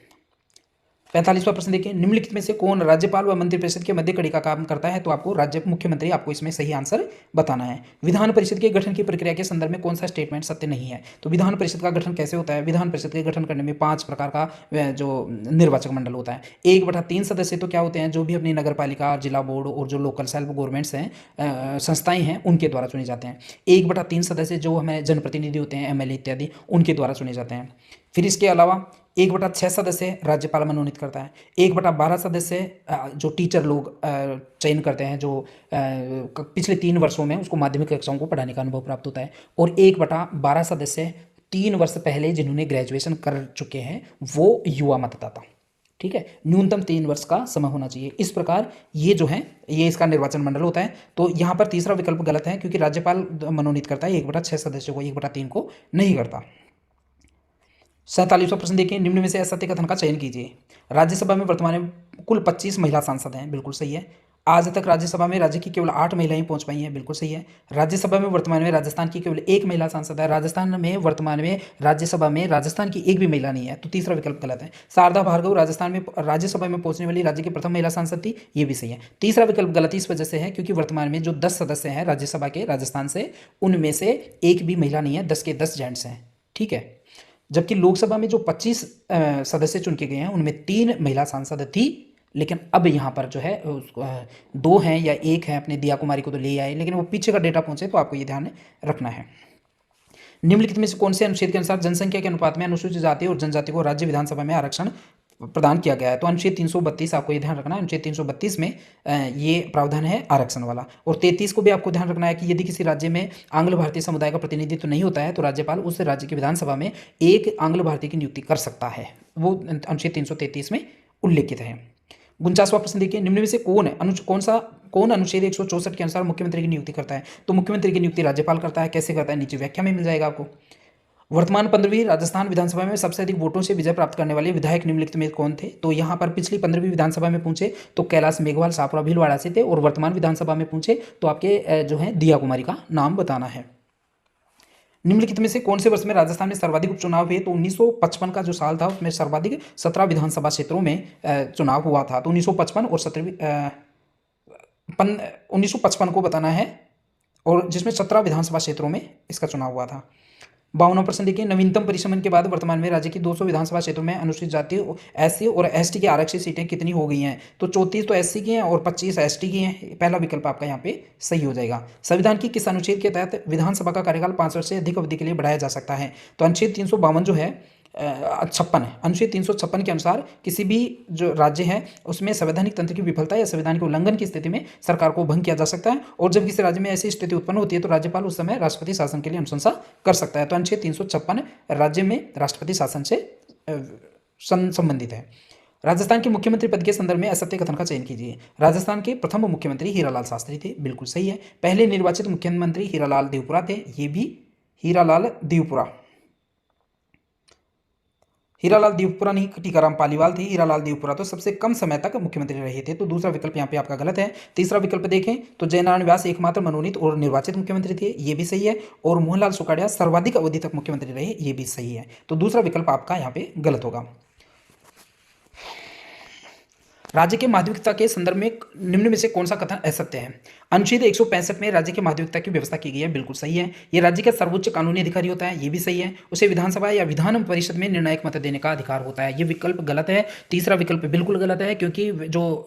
45वां प्रश्न देखिए। निम्नलिखित में से कौन राज्यपाल व मंत्रिपरिषद के मध्य कड़ी का काम करता है? तो आपको राज्य मुख्यमंत्री, आपको इसमें सही आंसर बताना है। विधान परिषद के गठन की प्रक्रिया के संदर्भ में कौन सा स्टेटमेंट सत्य नहीं है? तो विधान परिषद का गठन कैसे होता है? विधान परिषद के गठन करने में 5 प्रकार का जो निर्वाचक मंडल होता है। 1/3 सदस्य तो क्या होते हैं? जो भी अपनी नगर पालिका, जिला बोर्ड और जो लोकल सेल्फ गवर्नमेंट्स हैं, संस्थाएं हैं, उनके द्वारा चुने जाते हैं। 1/3 सदस्य जो हमें जनप्रतिनिधि होते हैं, एमएलए इत्यादि, उनके द्वारा चुने जाते हैं। फिर इसके अलावा 1/6 सदस्य राज्यपाल मनोनीत करता है। 1/12 सदस्य जो टीचर लोग चयन करते हैं, जो पिछले 3 वर्षों में उसको माध्यमिक कक्षाओं को पढ़ाने का अनुभव प्राप्त होता है। और 1/12 सदस्य 3 वर्ष पहले जिन्होंने ग्रेजुएशन कर चुके हैं वो युवा मतदाता। ठीक है। न्यूनतम 3 वर्ष का समय होना चाहिए। इस प्रकार ये जो है ये इसका निर्वाचन मंडल होता है। तो यहाँ पर तीसरा विकल्प गलत है, क्योंकि राज्यपाल मनोनीत करता है 1/6 सदस्यों को, 1/3 को नहीं करता। 47वां प्रश्न देखिए। निम्न में से असत्य कथन का चयन कीजिए। राज्यसभा में वर्तमान में कुल 25 महिला सांसद हैं। बिल्कुल सही है। आज तक राज्यसभा में राज्य की केवल 8 महिलाएं पहुंच पाई हैं, बिल्कुल सही है। राज्यसभा में वर्तमान में राजस्थान की केवल एक महिला सांसद है। राजस्थान में वर्तमान में राज्यसभा में राजस्थान की एक भी महिला नहीं है, तो तीसरा विकल्प गलत है। शारदा भार्गव राजस्थान में राज्यसभा में पहुंचने वाली राज्य की प्रथम महिला सांसद थी, ये भी सही है। तीसरा विकल्प गलत इस वजह से है क्योंकि वर्तमान में जो 10 सदस्य हैं राज्यसभा के राजस्थान से, उनमें से एक भी महिला नहीं है, 10 के 10 जेंट्स हैं, ठीक है। जबकि लोकसभा में जो 25 सदस्य चुन के गए हैं उनमें 3 महिला सांसद थी, लेकिन अब यहाँ पर जो है दो हैं या एक है, अपने दिया कुमारी को तो ले आए, लेकिन वो पीछे का डेटा पहुंचे, तो आपको ये ध्यान रखना है। निम्नलिखित में से कौन से अनुच्छेद के अनुसार जनसंख्या के अनुपात में अनुसूचित जाति और जनजाति को राज्य विधानसभा में आरक्षण प्रदान किया गया है? तो अनुच्छेद 332 आपको ये ध्यान रखना है। अनुच्छेद 332 में ये प्रावधान है आरक्षण वाला। और 33 को भी आपको ध्यान रखना है कि यदि किसी राज्य में आंग्ल भारतीय समुदाय का प्रतिनिधित्व नहीं होता है तो राज्यपाल उस राज्य की विधानसभा में एक आंग्ल भारतीय की नियुक्ति कर सकता है, वो अनुच्छेद 333 में उल्लेखित है। 49वां प्रश्न देखिए, निम्न में से कौन अनुच्छेद 164 के अनुसार मुख्यमंत्री की नियुक्ति करता है? तो मुख्यमंत्री की नियुक्ति राज्यपाल करता है। कैसे करता है, नीचे व्याख्या में मिल जाएगा आपको। वर्तमान 15वीं राजस्थान विधानसभा में सबसे अधिक वोटों से विजय प्राप्त करने वाले विधायक निम्नलिखित में कौन थे? तो यहाँ पर पिछली 15वीं विधानसभा में पूछे तो कैलाश मेघवाल शाहपुरा भीलवाड़ा से थे, और वर्तमान विधानसभा में पूछे तो आपके जो है दिया कुमारी का नाम बताना है। निम्नलिखित में से कौन से वर्ष में राजस्थान में सर्वाधिक उपचुनाव हुए? तो 1955 का जो साल था उसमें सर्वाधिक 17 विधानसभा क्षेत्रों में चुनाव हुआ था। तो 1955 और 1955 को बताना है, और जिसमें 17 विधानसभा क्षेत्रों में इसका चुनाव हुआ था। 52वां प्रश्न देखिए, नवीनतम परिसमन के बाद वर्तमान में राज्य की 200 विधानसभा क्षेत्रों में अनुसूचित जाति एससी और एसटी की आरक्षित सीटें कितनी हो गई हैं? तो 34 तो एससी की हैं और 25 एसटी की हैं। पहला विकल्प आपका यहाँ पे सही हो जाएगा। संविधान की किस अनुच्छेद के तहत विधानसभा का कार्यकाल 5 वर्ष से अधिक अवधि के लिए बढ़ाया जा सकता है? तो अनुच्छेद 352 जो है 56 है। अनुच्छेद 356 के अनुसार किसी भी जो राज्य है उसमें संवैधानिक तंत्र की विफलता या संविधान के उल्लंघन की स्थिति में सरकार को भंग किया जा सकता है, और जब किसी राज्य में ऐसी स्थिति उत्पन्न होती है तो राज्यपाल उस समय राष्ट्रपति शासन के लिए अनुशंसा कर सकता है। तो अनुच्छेद 356 राज्य में राष्ट्रपति शासन से संबंधित है। राजस्थान के मुख्यमंत्री पद के संदर्भ में असत्य कथन का चयन कीजिए। राजस्थान के प्रथम मुख्यमंत्री हीरालाल शास्त्री थे, बिल्कुल सही है। पहले निर्वाचित मुख्यमंत्री हीरालाल देवपुरा थे, ये भी हीरालाल देवपुरा नहीं, टीकाराम पालीवाल थे। हीरालाल देवपुरा तो सबसे कम समय तक मुख्यमंत्री रहे थे, तो दूसरा विकल्प यहाँ पे आपका गलत है। तीसरा विकल्प देखें तो जयनारायण व्यास एकमात्र मनोनीत और निर्वाचित मुख्यमंत्री थे, ये भी सही है। और मोहनलाल सुखाड़िया सर्वाधिक अवधि तक मुख्यमंत्री रहे, ये भी सही है। तो दूसरा विकल्प आपका यहाँ पे गलत होगा। राज्य के माध्यमिकता के संदर्भ में निम्न में से कौन सा कथन असत्य है? अनुच्छेद 165 में राज्य के माध्यमिकता की व्यवस्था की गई है, बिल्कुल सही है। ये राज्य का सर्वोच्च कानूनी अधिकारी होता है, ये भी सही है। उसे विधानसभा या विधान परिषद में निर्णायक मत देने का अधिकार होता है, ये विकल्प गलत है। तीसरा विकल्प बिल्कुल गलत है, क्योंकि जो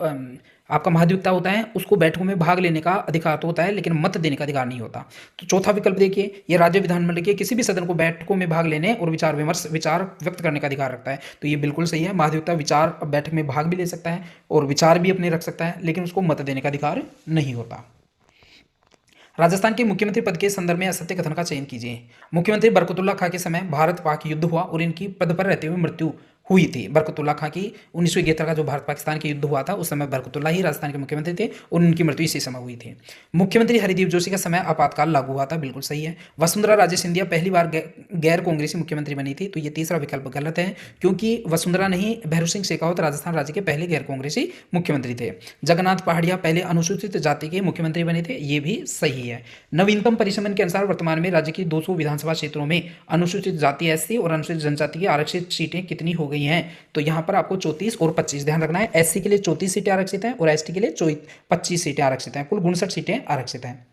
आपका महाधिवक्ता होता है उसको बैठकों में भाग लेने का अधिकार तो होता है, लेकिन मत देने का अधिकार नहीं होता। तो चौथा विकल्प देखिए, यह राज्य विधानमंडल के किसी भी सदन को बैठकों में भाग लेने और विचार व्यक्त करने का अधिकार रखता है, तो ये बिल्कुल सही है। महाधिवक्ता विचार बैठक में भाग भी ले सकता है और विचार भी अपने रख सकता है, लेकिन उसको मत देने का अधिकार नहीं होता। राजस्थान के मुख्यमंत्री पद के संदर्भ में असत्य कथन का चयन कीजिए। मुख्यमंत्री बरकतुल्ला खां के समय भारत पाक युद्ध हुआ और इनकी पद पर रहते हुए मृत्यु हुई थी। बरकतुल्ला खां की 1971 का जो भारत पाकिस्तान के युद्ध हुआ था उस समय बरकतुल्ला ही राजस्थान के मुख्यमंत्री थे और उनकी मृत्यु इसी समय हुई थी। मुख्यमंत्री हरिदीप जोशी का समय आपातकाल लागू हुआ था, बिल्कुल सही है। वसुंधरा राजे सिंधिया पहली बार गैर कांग्रेसी मुख्यमंत्री बनी थी, तो ये तीसरा विकल्प गलत है, क्योंकि वसुंधरा नहीं भैरू सिंह शेखावत राजस्थान राज्य के पहले गैर कांग्रेसी मुख्यमंत्री थे। जगन्नाथ पहाड़िया पहले अनुसूचित जाति के मुख्यमंत्री बने थे, ये भी सही है। नवीनतम परिसमन के अनुसार वर्तमान में राज्य की 200 विधानसभा क्षेत्रों में अनुसूचित जाति एससी और अनुसूचित जनजाति की आरक्षित सीटें कितनी हो गई हैं? तो यहाँ पर आपको 34 और 25 ध्यान रखना है। एससी के लिए 34 सीटें आरक्षित हैं और एसटी के लिए 25 सीटें आरक्षित हैं, कुल 59 सीटें आरक्षित हैं।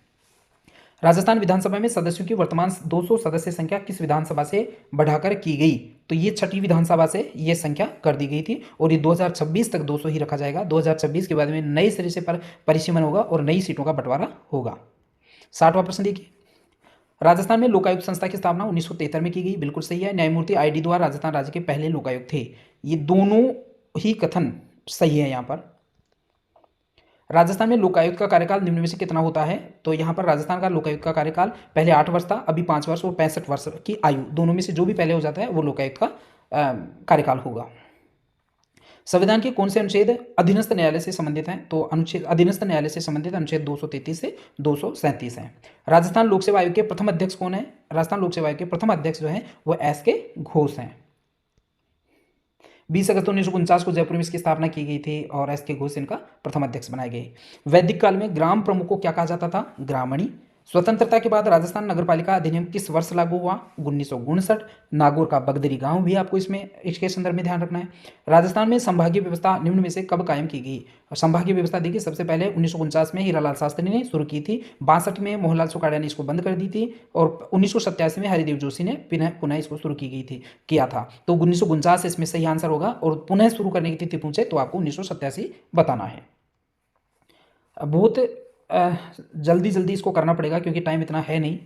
राजस्थान विधानसभा में सदस्यों की वर्तमान 200 सदस्य संख्या किस विधानसभा से बढ़ाकर की गई? तो ये 6ठी विधानसभा से ये संख्या कर दी गई थी और ये 2026 तक 200 ही रखा जाएगा। 2026 के बाद में नए सिरे से परिसीमन होगा और नई सीटों का बंटवारा होगा। 60वां प्रश्न देखिए, राजस्थान में लोकायुक्त संस्था की स्थापना 1973 में की गई, बिल्कुल सही है। न्यायमूर्ति ID द्वारा राजस्थान राज्य के पहले लोकायुक्त थे, ये दोनों ही कथन सही है। यहाँ पर राजस्थान में लोकायुक्त का कार्यकाल निम्न में से कितना होता है? तो यहाँ पर राजस्थान का लोकायुक्त का कार्यकाल पहले 8 वर्ष था, अभी 5 वर्ष और 65 वर्ष की आयु, दोनों में से जो भी पहले हो जाता है वो लोकायुक्त का कार्यकाल होगा। संविधान के कौन से अनुच्छेद अधीनस्थ न्यायालय से संबंधित हैं? तो अनुच्छेद अधीनस्थ न्यायालय से संबंधित अनुच्छेद 233 से 237 हैं। राजस्थान लोक सेवा आयोग के प्रथम अध्यक्ष कौन है? राजस्थान लोक सेवा आयोग के प्रथम अध्यक्ष जो है वो SK घोष हैं। 20 अगस्त 1949 को जयपुर में इसकी स्थापना की गई थी और एस के घोष इनका प्रथम अध्यक्ष बनाए गए। वैदिक काल में ग्राम प्रमुख को क्या कहा जाता था? ग्रामणी। स्वतंत्रता के बाद राजस्थान नगरपालिका अधिनियम किस वर्ष लागू हुआ? 1959। नागौर का बगदरी गांव भी आपको इसमें इसके संदर्भ में ध्यान रखना है। राजस्थान में संभागीय व्यवस्था निम्न में से कब कायम की गई? संभागीय व्यवस्था देखिए, सबसे पहले 1949 में हीरालाल शास्त्री ने शुरू की थी, 62 में मोहनलाल सुखाड़िया ने इसको बंद कर दी थी और 1987 में हरिदेव जोशी ने पुनः इसको शुरू की गई थी किया था। तो 1949 इसमें सही आंसर होगा और पुनः शुरू करने की तिथि पूछे तो आपको 1987 बताना है। बहुत जल्दी जल्दी इसको करना पड़ेगा क्योंकि टाइम इतना है नहीं।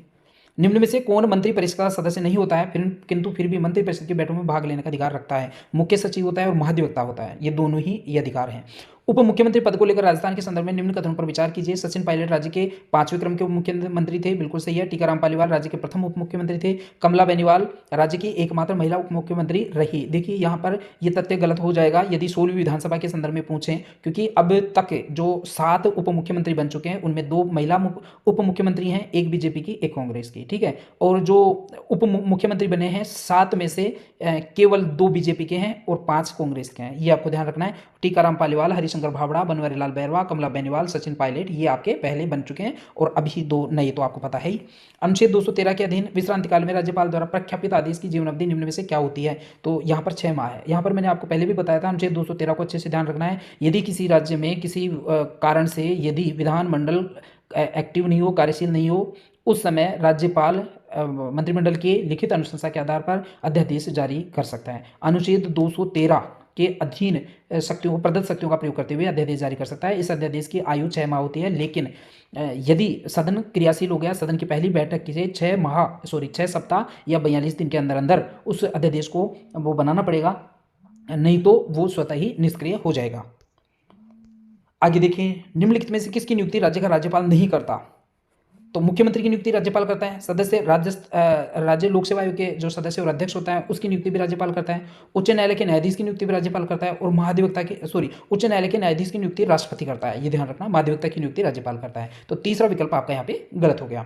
निम्न में से कौन मंत्री परिषद का सदस्य नहीं होता है किंतु फिर भी मंत्री परिषद की बैठकों में भाग लेने का अधिकार रखता है? मुख्य सचिव होता है और महाधिवक्ता होता है, ये दोनों ही ये अधिकार हैं। उप मुख्यमंत्री पद को लेकर राजस्थान के संदर्भ में निम्न कथनों पर विचार कीजिए। सचिन पायलट राज्य के 5वें क्रम के उप मुख्यमंत्री थे, बिल्कुल सही है। टीकाराम पालीवाल राज्य के प्रथम उप मुख्यमंत्री थे। कमला बेनीवाल राज्य की एकमात्र महिला उप मुख्यमंत्री रही। देखिए यहाँ पर यह तथ्य गलत हो जाएगा यदि 16वीं विधानसभा के संदर्भ में पूछें, क्योंकि अब तक जो 7 उप मुख्यमंत्री बन चुके हैं उनमें 2 महिला उप मुख्यमंत्री हैं, एक बीजेपी की एक कांग्रेस की, ठीक है। और जो उप मुख्यमंत्री बने हैं 7 में से केवल 2 बीजेपी के हैं और 5 कांग्रेस के हैं, ये आपको ध्यान रखना है। टीकाराम पालीवाल, हरिशंकर भावड़ा, बनवारी लाल बैरवा, कमला बेनीवाल, सचिन पायलट, ये आपके पहले बन चुके हैं और अभी 2 नए तो आपको पता है ही। अनुच्छेद 213 के अधीन विश्रांति काल में राज्यपाल द्वारा प्रख्यापित आदेश की जीवन अवधि निम्न में से क्या होती है? तो यहाँ पर 6 माह है। यहाँ पर मैंने आपको पहले भी बताया था, अनुच्छेद 213 को अच्छे से ध्यान रखना है। यदि किसी राज्य में किसी कारण से यदि विधानमंडल एक्टिव नहीं हो, कार्यशील नहीं हो, उस समय राज्यपाल मंत्रिमंडल की लिखित अनुशंसा के आधार पर अध्यादेश जारी कर सकता है। अनुच्छेद 213 के अधीन शक्तियों को प्रदत्त शक्तियों का प्रयोग करते हुए अध्यादेश जारी कर सकता है। इस अध्यादेश की आयु 6 माह होती है, लेकिन यदि सदन क्रियाशील हो गया, सदन की पहली बैठक की 6 सप्ताह या 42 दिन के अंदर अंदर उस अध्यादेश को वो बनाना पड़ेगा, नहीं तो वो स्वतः ही निष्क्रिय हो जाएगा। आगे देखिए, निम्नलिखित में से किसकी नियुक्ति राज्य का राज्यपाल नहीं करता? तो मुख्यमंत्री की नियुक्ति राज्यपाल करता है। सदस्य राज्य लोक सेवा आयोग के जो सदस्य और अध्यक्ष होता है उसकी नियुक्ति भी राज्यपाल करता है। उच्च न्यायालय के न्यायाधीश की नियुक्ति भी राज्यपाल करता है और उच्च न्यायालय के न्यायाधीश की नियुक्ति राष्ट्रपति करता है, ये ध्यान रखना। महाधिवक्ता की नियुक्ति राज्यपाल करता है। तो तीसरा विकल्प आपका यहाँ पे गलत हो गया।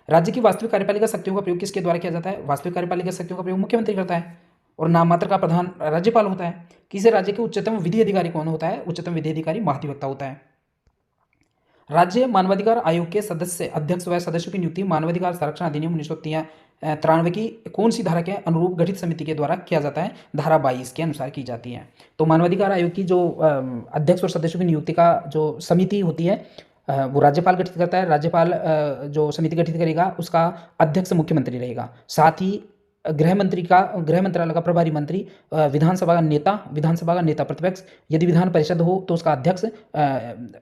राज्य की वास्तविक कार्यपालिका शक्तियों का प्रयोग किसके द्वारा किया जाता है? वास्तविक कार्यपालिका शक्तियों का प्रयोग मुख्यमंत्री करता है और नाम मात्र का प्रधान राज्यपाल होता है। किसी राज्य के उच्चतम विधि अधिकारी कौन होता है? उच्चतम विधि अधिकारी महाधिवक्ता होता है। राज्य मानवाधिकार आयोग के सदस्य, अध्यक्ष व सदस्यों की नियुक्ति मानवाधिकार संरक्षण अधिनियम 1993 की कौन सी धारा के अनुरूप गठित समिति के द्वारा किया जाता है? धारा 22 के अनुसार की जाती है। तो मानवाधिकार आयोग की जो अध्यक्ष और सदस्यों की नियुक्ति का जो समिति होती है वो राज्यपाल गठित करता है। राज्यपाल जो समिति गठित करेगा उसका अध्यक्ष मुख्यमंत्री रहेगा। साथ ही गृह मंत्रालय का प्रभारी मंत्री, विधानसभा का नेता प्रतिपक्ष, यदि विधान परिषद हो तो उसका अध्यक्ष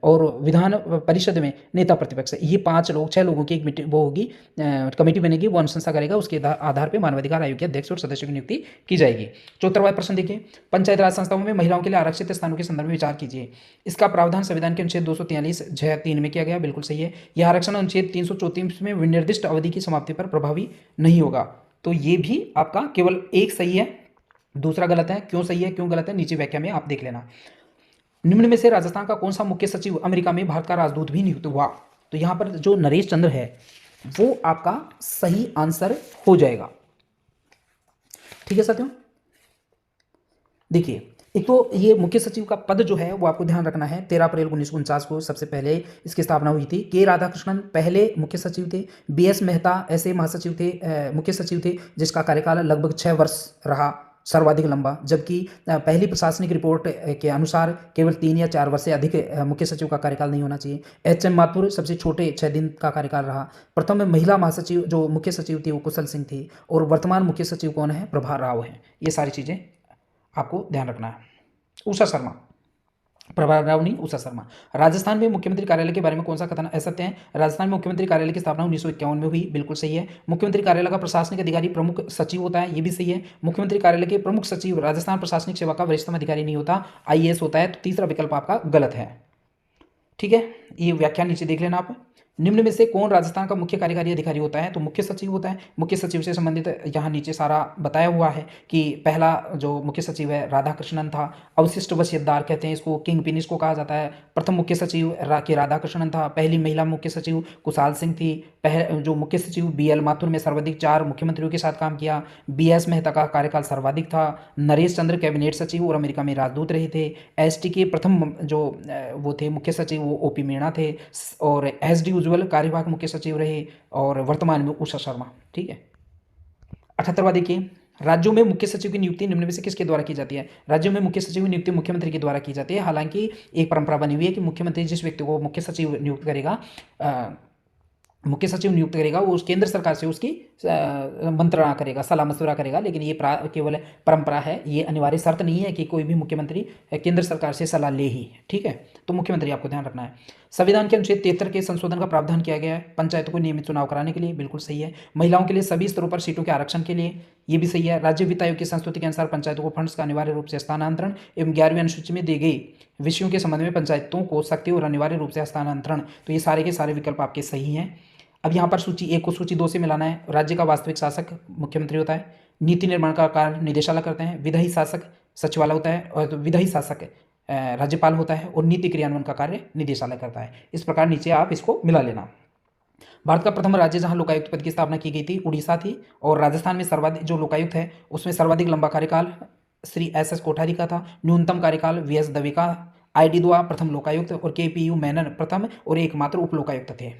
और विधान परिषद में नेता प्रतिपक्ष, ये 6 लोगों की एक वो होगी, कमेटी बनेगी, वो अनुशंसा करेगा, उसके आधार पर मानवाधिकार आयोग के अध्यक्ष और सदस्यों की नियुक्ति की जाएगी। 74वां प्रश्न देखिए, पंचायत राज संस्थाओं में महिलाओं के लिए आरक्षित स्थानों के संदर्भ में विचार कीजिए। इसका प्रावधान संविधान के अनुच्छेद 243(3) में किया गया, बिल्कुल सही है। यह आरक्षण अनुच्छेद 334 में विनिर्दिष्ट अवधि की समाप्ति पर प्रभावी नहीं होगा। तो ये भी आपका केवल एक सही है, दूसरा गलत है। क्यों सही है क्यों गलत है नीचे व्याख्या में आप देख लेना। निम्न में से राजस्थान का कौन सा मुख्य सचिव अमेरिका में भारत का राजदूत भी नियुक्त हुआ? तो यहां पर जो नरेश चंद्र है वो आपका सही आंसर हो जाएगा। ठीक है साथियों, देखिए एक तो ये मुख्य सचिव का पद जो है वो आपको ध्यान रखना है। 13 अप्रैल 1949 को सबसे पहले इसकी स्थापना हुई थी। के राधाकृष्णन पहले मुख्य सचिव थे। बीएस मेहता ऐसे महासचिव थे, मुख्य सचिव थे जिसका कार्यकाल लगभग 6 वर्ष रहा, सर्वाधिक लंबा। जबकि पहली प्रशासनिक रिपोर्ट के अनुसार केवल 3 या 4 वर्ष से अधिक मुख्य सचिव का कार्यकाल नहीं होना चाहिए। एच.एम. माथुर सबसे छोटे 6 दिन का कार्यकाल रहा। प्रथम महिला महासचिव जो मुख्य सचिव थी वो कुशल सिंह थी और वर्तमान मुख्य सचिव कौन है? प्रभा राव है। ये सारी चीज़ें आपको ध्यान रखना है। उषा शर्मा, प्रभा राव नहीं, उषा शर्मा। राजस्थान में मुख्यमंत्री कार्यालय के बारे में कौन सा कथन असत्य है? राजस्थान में मुख्यमंत्री कार्यालय की स्थापना 1951 में हुई, बिल्कुल सही है। मुख्यमंत्री कार्यालय का प्रशासनिक अधिकारी प्रमुख सचिव होता है, ये भी सही है। मुख्यमंत्री कार्यालय के प्रमुख सचिव राजस्थान प्रशासनिक सेवा का वरिष्ठतम अधिकारी नहीं होता, आईएएस होता है। तो तीसरा विकल्प आपका गलत है। ठीक है, ये व्याख्या नीचे देख लेना आप। निम्न में से कौन राजस्थान का मुख्य कार्यकारी अधिकारी होता है? तो मुख्य सचिव होता है। मुख्य सचिव से संबंधित यहाँ नीचे सारा बताया हुआ है कि पहला जो मुख्य सचिव है राधाकृष्णन था। अवशिष्ट वसीयतदार कहते हैं इसको, किंग पिन इसको कहा जाता है। प्रथम मुख्य सचिव के राधाकृष्णन था। पहली महिला मुख्य सचिव कुशाल सिंह थी। जो मुख्य सचिव BL माथुर में सर्वाधिक 4 मुख्यमंत्रियों के साथ काम किया। BS मेहता का कार्यकाल सर्वाधिक था। नरेश चंद्र कैबिनेट सचिव और अमेरिका में राजदूत रहे थे। ST के प्रथम जो वो थे मुख्य सचिव वो OP मीणा थे और SD उज्ज्वल कार्यवाहक मुख्य सचिव रहे और वर्तमान में उषा शर्मा। ठीक है। 78वां देखिए, राज्यों में मुख्य सचिव की नियुक्ति निम्न में से किसके द्वारा की जाती है? राज्यों में मुख्य सचिव की नियुक्ति मुख्यमंत्री के द्वारा की जाती है। हालांकि एक परंपरा बनी हुई है कि मुख्यमंत्री जिस व्यक्ति को मुख्य सचिव नियुक्त करेगा मुख्य सचिव नियुक्त करेगा वो उस केंद्र सरकार से उसकी मंत्रणा करेगा, सलाह मशवरा करेगा। लेकिन ये केवल परंपरा है, ये अनिवार्य शर्त नहीं है कि कोई भी मुख्यमंत्री केंद्र सरकार से सलाह ले ही। ठीक है, तो मुख्यमंत्री आपको ध्यान रखना है। संविधान के अनुच्छेद 73 के संशोधन का प्रावधान किया गया है पंचायतों को नियमित चुनाव कराने के लिए, बिल्कुल सही है। महिलाओं के लिए सभी स्तरों पर सीटों के आरक्षण के लिए, ये भी सही है। राज्य वित्त आयोग की संस्तुति के अनुसार पंचायतों को फंड्स का अनिवार्य रूप से हस्तांतरण एवं 11वीं अनुसूची में दी गई विषयों के संबंध में पंचायतों को सख्ती और अनिवार्य रूप से हस्तांतरण, तो ये सारे के सारे विकल्प आपके सही हैं। अब यहाँ पर सूची 1 को सूची 2 से मिलाना है। राज्य का वास्तविक शासक मुख्यमंत्री होता है। नीति निर्माण का कार्य निदेशालय करते हैं। विधायी शासक सचिवालय होता है और विधायी शासक राज्यपाल होता है और नीति क्रियान्वयन का कार्य निदेशालय करता है। इस प्रकार नीचे आप इसको मिला लेना। भारत का प्रथम राज्य जहां लोकायुक्त पद की स्थापना की गई थी उड़ीसा थी और राजस्थान में सर्वाधिक जो लोकायुक्त है उसमें सर्वाधिक लंबा कार्यकाल श्री SS कोठारी का था। न्यूनतम कार्यकाल VS दवे का। ID दुआ प्रथम लोकायुक्त और KPU मेनन प्रथम और एकमात्र उप लोकायुक्त थे।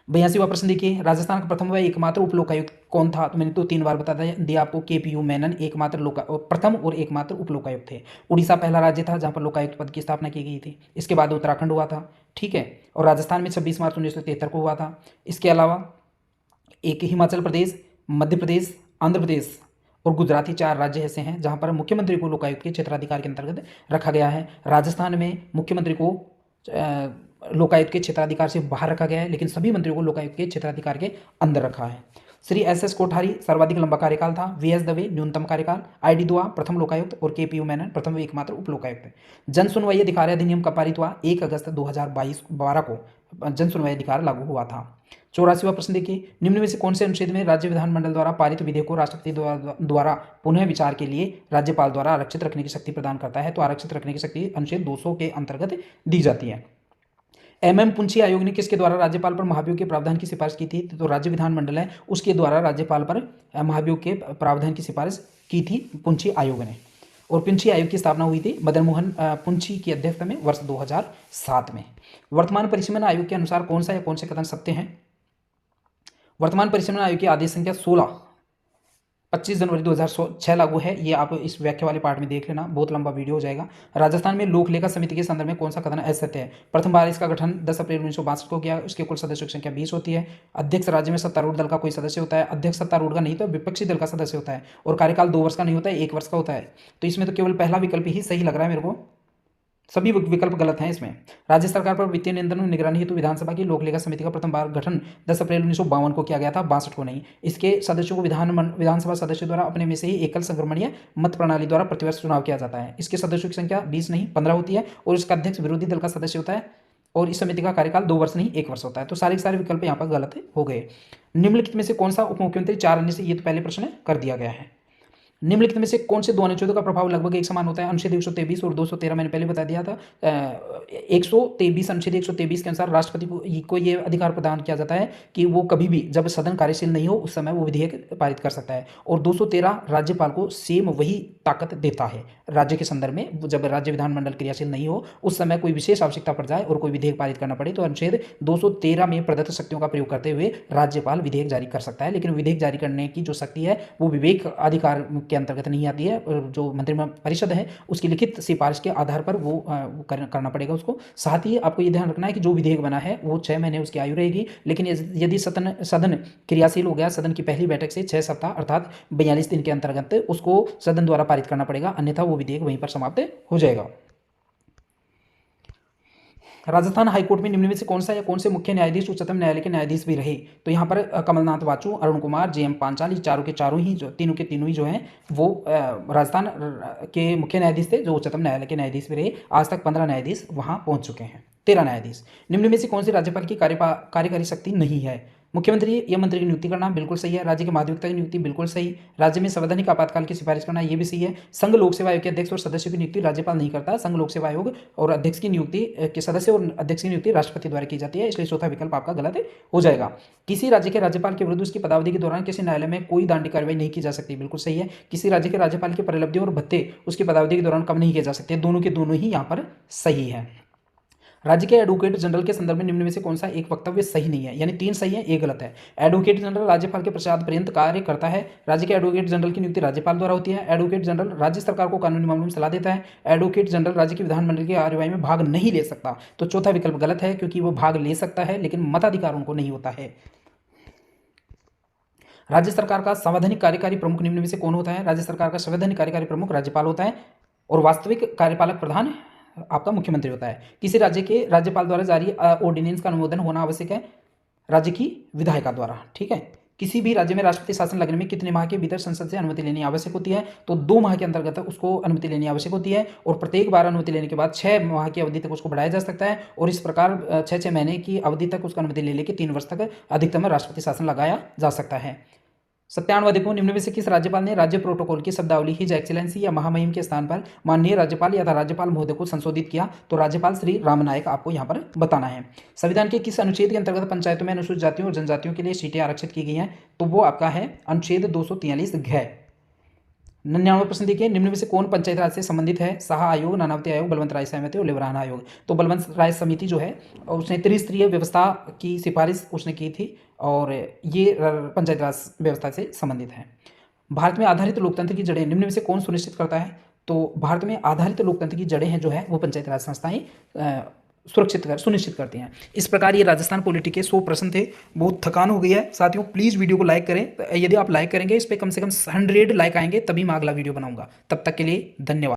82वां प्रश्न देखिए, राजस्थान का प्रथम व एकमात्र उप लोकायुक्त कौन था? तो मैंने तो 3 बार बता दिया आपको। KPU मेनन प्रथम और एकमात्र उप लोकायुक्त थे। उड़ीसा पहला राज्य था जहां पर लोकायुक्त पद की स्थापना की गई थी। इसके बाद उत्तराखंड हुआ था। ठीक है, और राजस्थान में 26 मार्च 1973 को हुआ था। इसके अलावा एक हिमाचल प्रदेश, मध्य प्रदेश, आंध्र प्रदेश और गुजरात ही 4 राज्य ऐसे हैं जहां पर मुख्यमंत्री को लोकायुक्त के क्षेत्राधिकार के अंतर्गत रखा गया है। राजस्थान में मुख्यमंत्री को लोकायुक्त के क्षेत्राधिकार से बाहर रखा गया है, लेकिन सभी मंत्रियों को लोकायुक्त के क्षेत्राधिकार के अंदर रखा है। श्री SS कोठारी सर्वाधिक लंबा कार्यकाल था। VS दवे न्यूनतम कार्यकाल। ID दुआ प्रथम लोकायुक्त और KPU मेनन प्रथम व एकमात्र उप लोकायुक्त। जन सुनवाई अधिकार अधिनियम कब पारित हुआ? 1 अगस्त 2012 को जन सुनवाई अधिकार लागू हुआ था। 84वां प्रश्न देखिए, निम्न में से कौन से अनुच्छेद में राज्य विधानमंडल द्वारा पारित विधेयक को राष्ट्रपति द्वारा पुनः विचार के लिए राज्यपाल द्वारा आरक्षित रखने की शक्ति प्रदान करता है? तो आरक्षित रखने की शक्ति अनुच्छेद 200 के अंतर्गत दी जाती है। MM पुंछी आयोग ने किसके द्वारा राज्यपाल पर महाभियोग के प्रावधान की सिफारिश की थी? तो राज्य विधानमंडल है उसके द्वारा राज्यपाल पर महाभियोग के प्रावधान की सिफारिश की थी पुंछी आयोग ने। और पुंछी आयोग की स्थापना हुई थी मदन मोहन पुंछी की अध्यक्षता में वर्ष 2007 में। वर्तमान परिसीमन आयोग के अनुसार कौन सा या कौन से कथन सत्य हैं? वर्तमान परिसीमन आयोग की आदेश संख्या 16 25 जनवरी 2006 लागू है। ये आप इस व्याख्या वाले पार्ट में देख लेना, बहुत लंबा वीडियो हो जाएगा। राजस्थान में लोक लेखा समिति के संदर्भ में कौन सा कथन असत्य है? प्रथम बार इसका गठन 10 अप्रैल 1962 को किया। उसके कुल सदस्यों की संख्या 20 होती है। अध्यक्ष राज्य में सत्तारूढ़ दल का कोई सदस्य होता है। अध्यक्ष सत्तारूढ़ का नहीं तो विपक्षी दल का सदस्य होता है और कार्यकाल 2 वर्ष का नहीं होता है, 1 वर्ष का होता है। तो इसमें तो केवल पहला विकल्प ही सही लग रहा है मेरे को, सभी विकल्प गलत हैं इसमें। राज्य सरकार पर वित्तीय नियंत्रण और निगरानी हेतु विधानसभा की लोक लेखा समिति का प्रथम बार गठन 10 अप्रैल 1952 को किया गया था, 62 को नहीं। इसके सदस्यों को विधानसभा सदस्यों द्वारा अपने में से ही एकल संक्रमणीय मत प्रणाली द्वारा प्रतिवर्ष चुनाव किया जाता है। इसके सदस्यों की संख्या 20 नहीं 15 होती है और इसका अध्यक्ष विरोधी दल का सदस्य होता है और इस समिति का कार्यकाल 2 वर्ष नहीं 1 वर्ष होता है। तो सारे के सारे विकल्प यहाँ पर गलत हो गए। निम्नलिखित में से कौन सा उप मुख्यमंत्री 4 अन्य से, ये तो पहले प्रश्न कर दिया गया है। निम्नलिखित में से कौन से 2 अनुच्छेदों का प्रभाव लगभग एक समान होता है? अनुच्छेद 123 और 213 मैंने पहले बता दिया था। 123 अनुच्छेद 123 के अनुसार राष्ट्रपति को ये अधिकार प्रदान किया जाता है कि वो कभी भी जब सदन कार्यशील नहीं हो उस समय वो विधेयक पारित कर सकता है। और 213 राज्यपाल को सेम वही ताकत देता है राज्य के संदर्भ में, जब राज्य विधानमंडल क्रियाशील नहीं हो उस समय कोई विशेष आवश्यकता पड़ जाए और कोई विधेयक पारित करना पड़े तो अनुच्छेद 213 में प्रदत्त शक्तियों का प्रयोग करते हुए राज्यपाल विधेयक जारी कर सकता है। लेकिन विधेयक जारी करने की जो शक्ति है वो विवेक अधिकार के अंतर्गत नहीं आती है और जो मंत्रिपरिषद है उसकी लिखित सिफारिश के आधार पर वो करना पड़ेगा उसको। साथ ही आपको ये ध्यान रखना है कि जो विधेयक बना है वो 6 महीने उसकी आयु रहेगी, लेकिन यदि सदन क्रियाशील हो गया, सदन की पहली बैठक से 6 सप्ताह अर्थात 42 दिन के अंतर्गत उसको सदन द्वारा पारित करना पड़ेगा, अन्यथा वो विधेयक वहीं पर समाप्त हो जाएगा। राजस्थान हाईकोर्ट में निम्न में से कौन सा या कौन से मुख्य न्यायाधीश उच्चतम न्यायालय के न्यायाधीश भी रहे? तो यहाँ पर कमलनाथ वाचू, अरुण कुमार, JM पांचाल, चारों के चारों ही जो तीनों के तीनों ही जो हैं वो राजस्थान के मुख्य न्यायाधीश थे जो उच्चतम न्यायालय के न्यायाधीश भी रहे। आज तक 15 न्यायाधीश वहाँ पहुँच चुके हैं। 13 न्यायाधीश। निम्न में से कौन सी राज्यपाल की कार्यकारी शक्ति नहीं है? मुख्यमंत्री या मंत्री की नियुक्ति करना, बिल्कुल सही है। राज्य के महाधिवक्ता की नियुक्ति, बिल्कुल सही। राज्य में संवैधानिक आपातकाल की सिफारिश करना, ये भी सही है। संघ लोक सेवा आयोग के अध्यक्ष और सदस्यों की नियुक्ति राज्यपाल नहीं करता। संघ लोक सेवा आयोग और अध्यक्ष की नियुक्ति के सदस्य और अध्यक्ष की नियुक्ति राष्ट्रपति द्वारा की जाती है, इसलिए चौथा विकल्प आपका गलत हो जाएगा। किसी राज्य के राज्यपाल के विरुद्ध उसकी पदावधि के दौरान किसी न्यायालय में कोई दंडात्मक कार्रवाई नहीं की जा सकती, बिल्कुल सही है। किसी राज्य के राज्यपाल की परिलब्धियों और भत्ते उसकी पदावधि के दौरान कम नहीं किए जा सकते, दोनों के दोनों ही यहाँ पर सही है। राज्य के एडवोकेट जनरल के संदर्भ में निम्न में से कौन सा एक वक्तव्य सही नहीं है? यानी 3 सही है, 1 गलत है। एडवोकेट जनरल राज्यपाल के प्रसाद पर्यंत कार्य करता है। राज्य के एडवोकेट जनरल की नियुक्ति राज्यपाल द्वारा होती है। एडवोकेट जनरल राज्य सरकार को कानूनी मामलों में सलाह देता है। एडवोकेट जनरल राज्य की विधानमंडल की कार्यवाही में भाग नहीं ले सकता। तो चौथा विकल्प गलत है, क्योंकि वो भाग ले सकता है लेकिन मताधिकार उनको नहीं होता है। राज्य सरकार का संवैधानिक कार्यकारी प्रमुख निम्न में से कौन होता है? राज्य सरकार का संवैधानिक कार्यकारी प्रमुख राज्यपाल होता है और वास्तविक कार्यपालक प्रधान आपका मुख्यमंत्री होता है। किसी राज्य के राज्यपाल द्वारा जारी ऑर्डिनेंस का अनुमोदन होना आवश्यक है राज्य की विधायिका द्वारा, ठीक है। किसी भी राज्य में राष्ट्रपति शासन लगने में कितने माह के भीतर संसद से अनुमति लेनी आवश्यक होती है? तो 2 माह के अंतर्गत उसको अनुमति लेनी आवश्यक होती है और प्रत्येक बार अनुमति लेने के बाद 6 माह की अवधि तक उसको बढ़ाया जा सकता है और इस प्रकार 6-6 महीने की अवधि तक उसको अनुमति ले लेके 3 वर्ष तक अधिकतम राष्ट्रपति शासन लगाया जा सकता है। 97वां देखो, निम्न में से किस राज्यपाल ने राज्य प्रोटोकॉल की शब्दावली हिज एक्सीलेंसी या महामहिम के स्थान पर माननीय राज्यपाल या राज्यपाल महोदय को संशोधित किया? तो राज्यपाल श्री राम नायक आपको यहाँ पर बताना है। संविधान के किस अनुच्छेद के अंतर्गत पंचायतों में अनुसूचित जातियों और जनजातियों के लिए सीटें आरक्षित की गई हैं? तो वो आपका है अनुच्छेद 243 घ। 99 प्रश्न देखिए, निम्न में से कौन पंचायत राज से संबंधित है? साहा आयोग, नानावती आयोग, बलवंत राय समिति और लिवराना आयोग। तो बलवंत राय समिति जो है उसने त्रिस्तरीय व्यवस्था की सिफारिश उसने की थी और ये पंचायत राज व्यवस्था से संबंधित है। भारत में आधारित लोकतंत्र की जड़ें निम्न में से कौन सुनिश्चित करता है? तो भारत में आधारित लोकतंत्र की जड़ें हैं जो है वो पंचायत राज संस्थाएं सुनिश्चित करती हैं। इस प्रकार ये राजस्थान पॉलिटी के 100 प्रश्न थे। बहुत थकान हो गई है साथियों, प्लीज़ वीडियो को लाइक करें। यदि आप लाइक करेंगे, इस पर कम से कम 100 लाइक आएंगे तभी मैं अगला वीडियो बनाऊंगा। तब तक के लिए धन्यवाद।